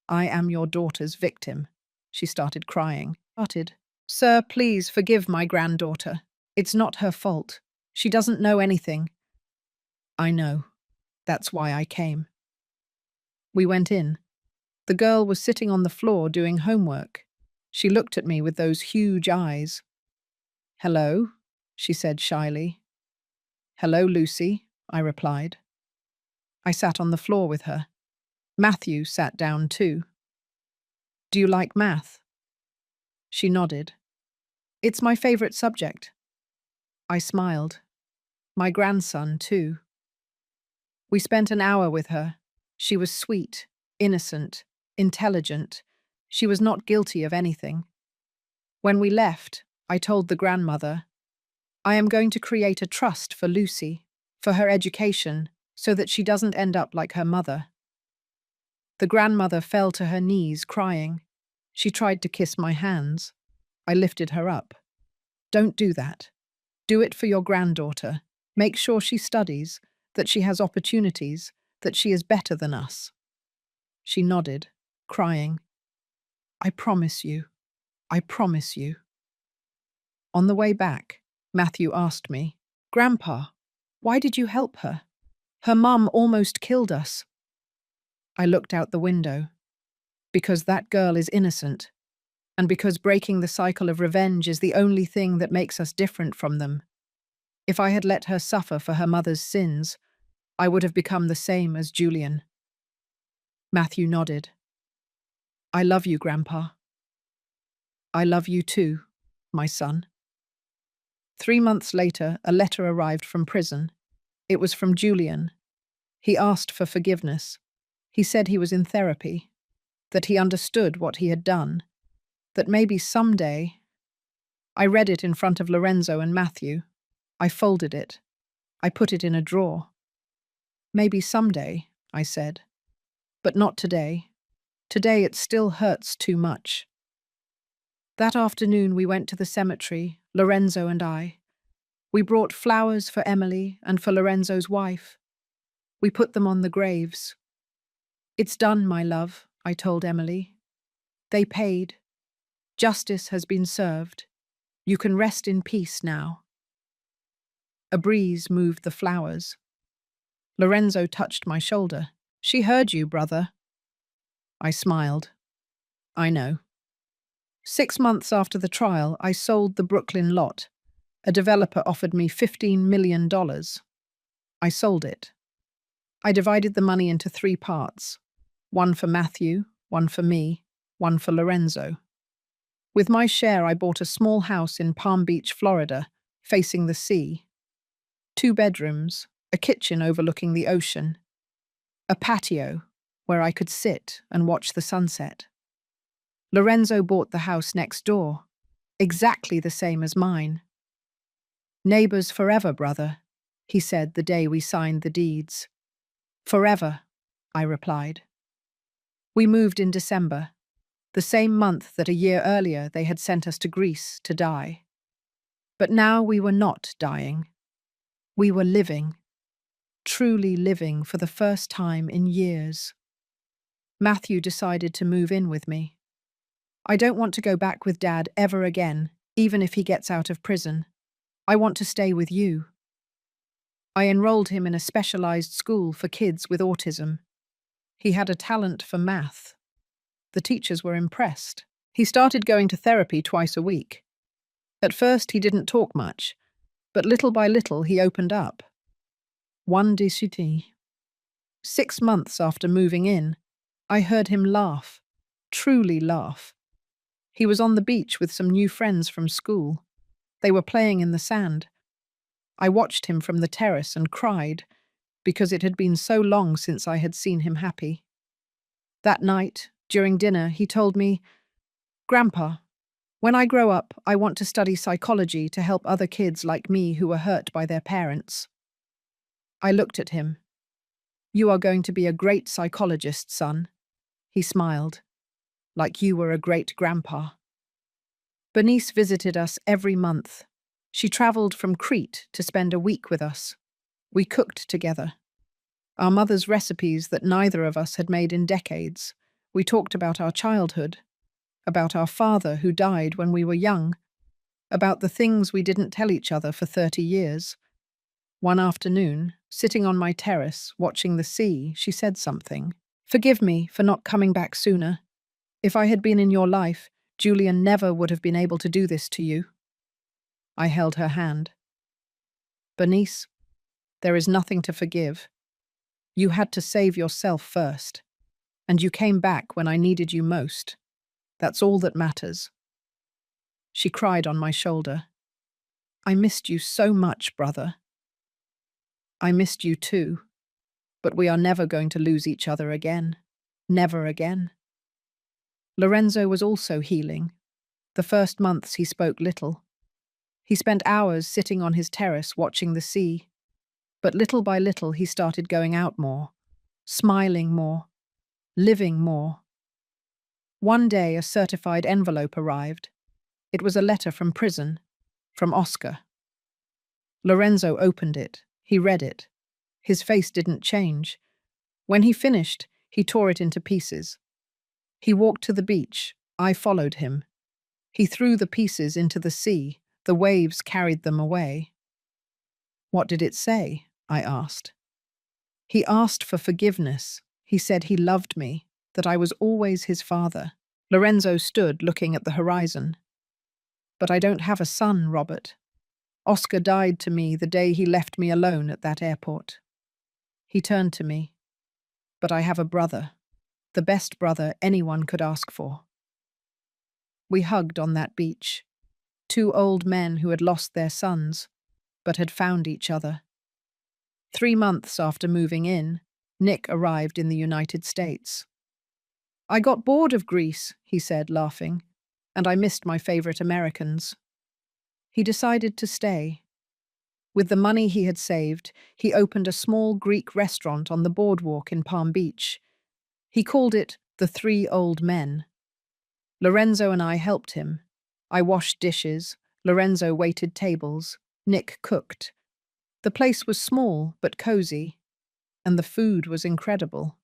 I am your daughter's victim." She started crying. "Sir, please forgive my granddaughter. It's not her fault. She doesn't know anything." "I know. That's why I came." We went in. The girl was sitting on the floor doing homework. She looked at me with those huge eyes. "Hello," she said shyly. "Hello, Lucy," I replied. I sat on the floor with her. Matthew sat down too. "Do you like math?" She nodded. "It's my favorite subject." I smiled. "My grandson, too." We spent an hour with her. She was sweet, innocent, intelligent. She was not guilty of anything. When we left, I told the grandmother, I am going to create a trust for Lucy, for her education, so that she doesn't end up like her mother. The grandmother fell to her knees, crying. She tried to kiss my hands. I lifted her up. Don't do that. Do it for your granddaughter. Make sure she studies, that she has opportunities, that she is better than us. She nodded, crying. I promise you. I promise you. On the way back, Matthew asked me, Grandpa, why did you help her? Her mum almost killed us. I looked out the window. Because that girl is innocent, and because breaking the cycle of revenge is the only thing that makes us different from them. If I had let her suffer for her mother's sins, I would have become the same as Julian. Matthew nodded. I love you, Grandpa. I love you too, my son. 3 months later, a letter arrived from prison. It was from Julian. He asked for forgiveness. He said he was in therapy, that he understood what he had done, that maybe someday. I read it in front of Lorenzo and Matthew. I folded it. I put it in a drawer. Maybe someday, I said. But not today. Today it still hurts too much. That afternoon we went to the cemetery, Lorenzo and I. We brought flowers for Emily and for Lorenzo's wife. We put them on the graves. It's done, my love, I told Emily. They paid. Justice has been served. You can rest in peace now. A breeze moved the flowers. Lorenzo touched my shoulder. She heard you, brother. I smiled. I know. 6 months after the trial, I sold the Brooklyn lot. A developer offered me $15 million. I sold it. I divided the money into 3 parts. One for Matthew, one for me, one for Lorenzo. With my share, I bought a small house in Palm Beach, Florida, facing the sea. 2 bedrooms, a kitchen overlooking the ocean, a patio where I could sit and watch the sunset. Lorenzo bought the house next door, exactly the same as mine. Neighbors forever, brother, he said the day we signed the deeds. Forever, I replied. We moved in December, the same month that a year earlier they had sent us to Greece to die. But now we were not dying. We were living, truly living for the first time in years. Matthew decided to move in with me. I don't want to go back with Dad ever again, even if he gets out of prison. I want to stay with you. I enrolled him in a specialized school for kids with autism. He had a talent for math. The teachers were impressed. He started going to therapy twice a week. At first, he didn't talk much, but little by little, he opened up. One décidé. 6 months after moving in, I heard him laugh, truly laugh. He was on the beach with some new friends from school. They were playing in the sand. I watched him from the terrace and cried, because it had been so long since I had seen him happy. That night, during dinner, he told me, Grandpa, when I grow up, I want to study psychology to help other kids like me who were hurt by their parents. I looked at him. You are going to be a great psychologist, son. He smiled, like you were a great grandpa. Bernice visited us every month. She traveled from Crete to spend a week with us. We cooked together. Our mother's recipes that neither of us had made in decades. We talked about our childhood, about our father who died when we were young, about the things we didn't tell each other for 30 years. One afternoon, sitting on my terrace, watching the sea, she said something. Forgive me for not coming back sooner. If I had been in your life, Julian never would have been able to do this to you. I held her hand. Bernice, there is nothing to forgive. You had to save yourself first, and you came back when I needed you most. That's all that matters. She cried on my shoulder. I missed you so much, brother. I missed you too. but we are never going to lose each other again. Never again. Lorenzo was also healing. The first months he spoke little. He spent hours sitting on his terrace watching the sea. But little by little he started going out more, smiling more, living more. One day a certified envelope arrived. It was a letter from prison, from Oscar. Lorenzo opened it. He read it. His face didn't change. When he finished, he tore it into pieces. He walked to the beach. I followed him. He threw the pieces into the sea. The waves carried them away. What did it say? I asked. He asked for forgiveness. He said he loved me, that I was always his father. Lorenzo stood looking at the horizon. But I don't have a son, Robert. Oscar died to me the day he left me alone at that airport. He turned to me. But I have a brother, the best brother anyone could ask for. We hugged on that beach. Two old men who had lost their sons, but had found each other. 3 months after moving in, Nick arrived in the United States. I got bored of Greece, he said, laughing, and I missed my favorite Americans. He decided to stay. With the money he had saved, he opened a small Greek restaurant on the boardwalk in Palm Beach. He called it The Three Old Men. Lorenzo and I helped him. I washed dishes, Lorenzo waited tables, Nick cooked. The place was small but cozy, and the food was incredible.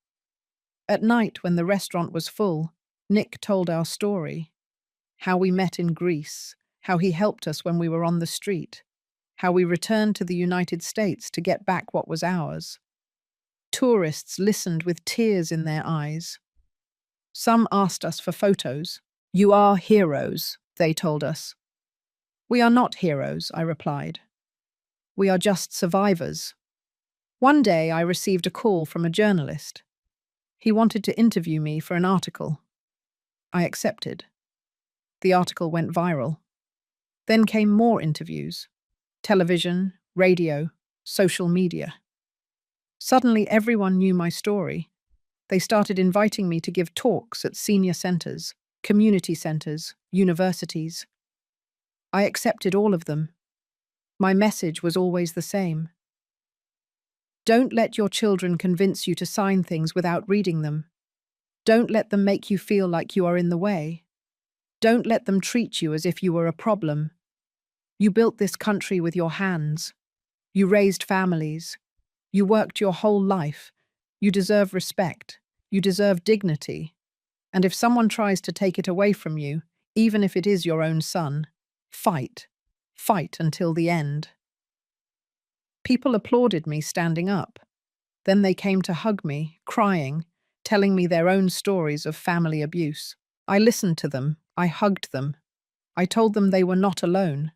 At night, when the restaurant was full, Nick told our story. How we met in Greece, how he helped us when we were on the street, how we returned to the United States to get back what was ours. Tourists listened with tears in their eyes. Some asked us for photos. You are heroes, they told us. We are not heroes, I replied. We are just survivors. One day I received a call from a journalist. He wanted to interview me for an article. I accepted. The article went viral. Then came more interviews. Television, radio, social media. Suddenly everyone knew my story. They started inviting me to give talks at senior centers, community centers, universities. I accepted all of them. My message was always the same. Don't let your children convince you to sign things without reading them. Don't let them make you feel like you are in the way. Don't let them treat you as if you were a problem. You built this country with your hands. You raised families. You worked your whole life. You deserve respect. You deserve dignity. And if someone tries to take it away from you, even if it is your own son, fight. Fight until the end. People applauded me standing up. Then they came to hug me, crying, telling me their own stories of family abuse. I listened to them. I hugged them. I told them they were not alone.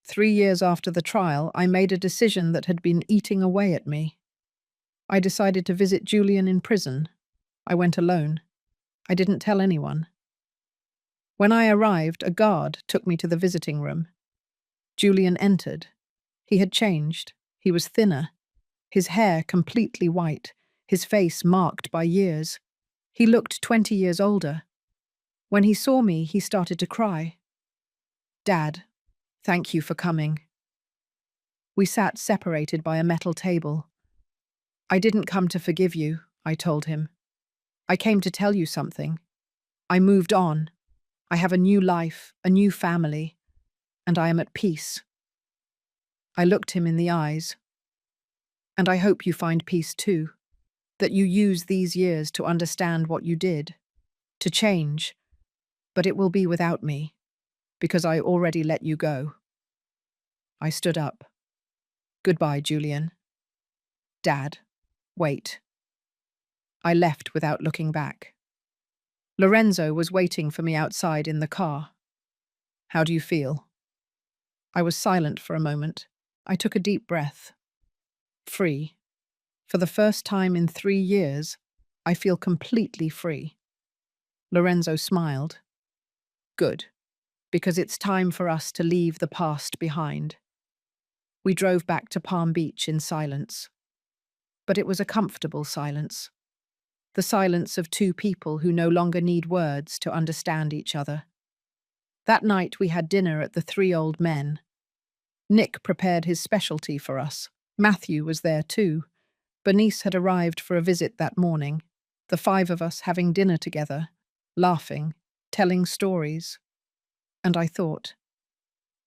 3 years after the trial, I made a decision that had been eating away at me. I decided to visit Julian in prison. I went alone. I didn't tell anyone. When I arrived, a guard took me to the visiting room. Julian entered. He had changed. He was thinner. His hair completely white, his face marked by years. He looked 20 years older. When he saw me, he started to cry. Dad, thank you for coming. We sat separated by a metal table. I didn't come to forgive you, I told him. I came to tell you something. I moved on. I have a new life, a new family, and I am at peace. I looked him in the eyes. And I hope you find peace too, that you use these years to understand what you did, to change, but it will be without me, because I already let you go. I stood up. Goodbye, Julian. Dad, wait. I left without looking back. Lorenzo was waiting for me outside in the car. How do you feel? I was silent for a moment. I took a deep breath. Free. For the first time in 3 years, I feel completely free. Lorenzo smiled. Good, because it's time for us to leave the past behind. We drove back to Palm Beach in silence. But it was a comfortable silence. The silence of two people who no longer need words to understand each other. That night we had dinner at the Three Old Men. Nick prepared his specialty for us. Matthew was there too. Bernice had arrived for a visit that morning, the five of us having dinner together, laughing, telling stories. And I thought,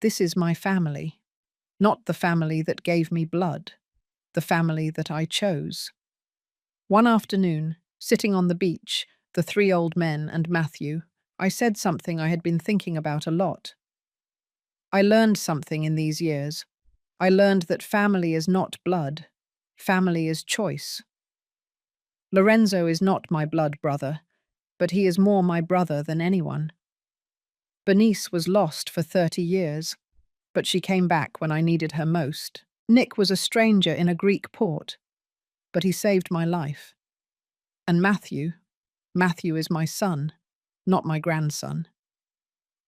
this is my family, not the family that gave me blood, the family that I chose. One afternoon, sitting on the beach, the Three Old Men and Matthew, I said something I had been thinking about a lot. I learned something in these years. I learned that family is not blood. Family is choice. Lorenzo is not my blood brother, but he is more my brother than anyone. Bernice was lost for 30 years, but she came back when I needed her most. Nick was a stranger in a Greek port, but he saved my life. And Matthew is my son, not my grandson.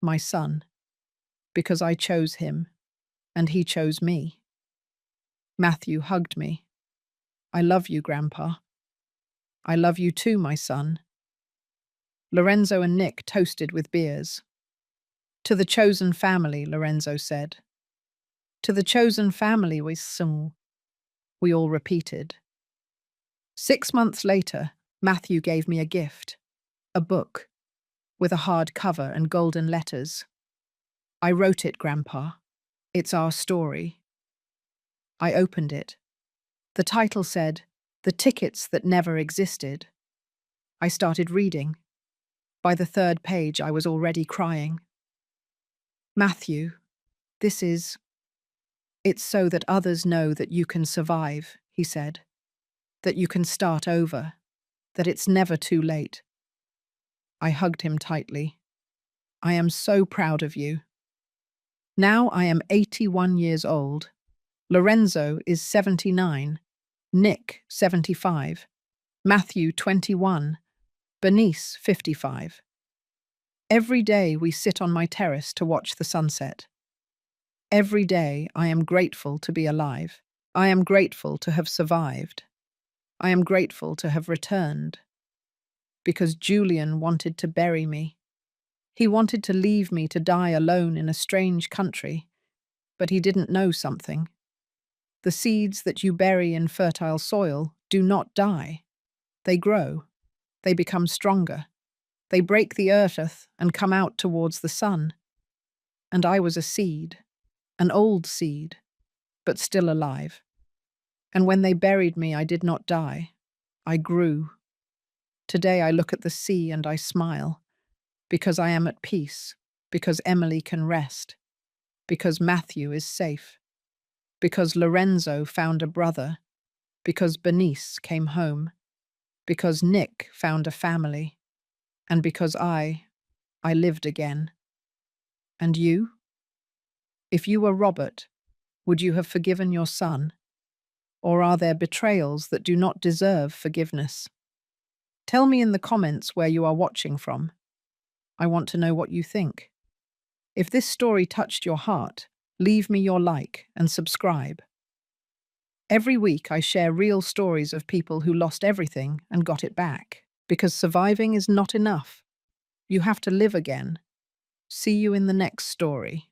My son, because I chose him, and he chose me. Matthew hugged me. I love you, Grandpa. I love you too, my son. Lorenzo and Nick toasted with beers. To the chosen family, Lorenzo said. To the chosen family, we sung. We all repeated. 6 months later, Matthew gave me a gift. A book, with a hard cover and golden letters. I wrote it, Grandpa. It's our story. I opened it. The title said, The Tickets That Never Existed. I started reading. By the 3rd page, I was already crying. Matthew, it's so that others know that you can survive, he said. That you can start over. That it's never too late. I hugged him tightly. I am so proud of you. Now I am 81 years old. Lorenzo is 79. Nick, 75. Matthew, 21. Bernice, 55. Every day we sit on my terrace to watch the sunset. Every day I am grateful to be alive. I am grateful to have survived. I am grateful to have returned. Because Julian wanted to bury me. He wanted to leave me to die alone in a strange country, but he didn't know something. The seeds that you bury in fertile soil do not die. They grow. They become stronger. They break the earth and come out towards the sun. And I was a seed, an old seed, but still alive. And when they buried me, I did not die. I grew. Today I look at the sea and I smile, because I am at peace, because Emily can rest, because Matthew is safe, because Lorenzo found a brother, because Bernice came home, because Nick found a family, and because I lived again. And you? If you were Robert, would you have forgiven your son? Or are there betrayals that do not deserve forgiveness? Tell me in the comments where you are watching from. I want to know what you think. If this story touched your heart, leave me your like and subscribe. Every week I share real stories of people who lost everything and got it back. Because surviving is not enough. You have to live again. See you in the next story.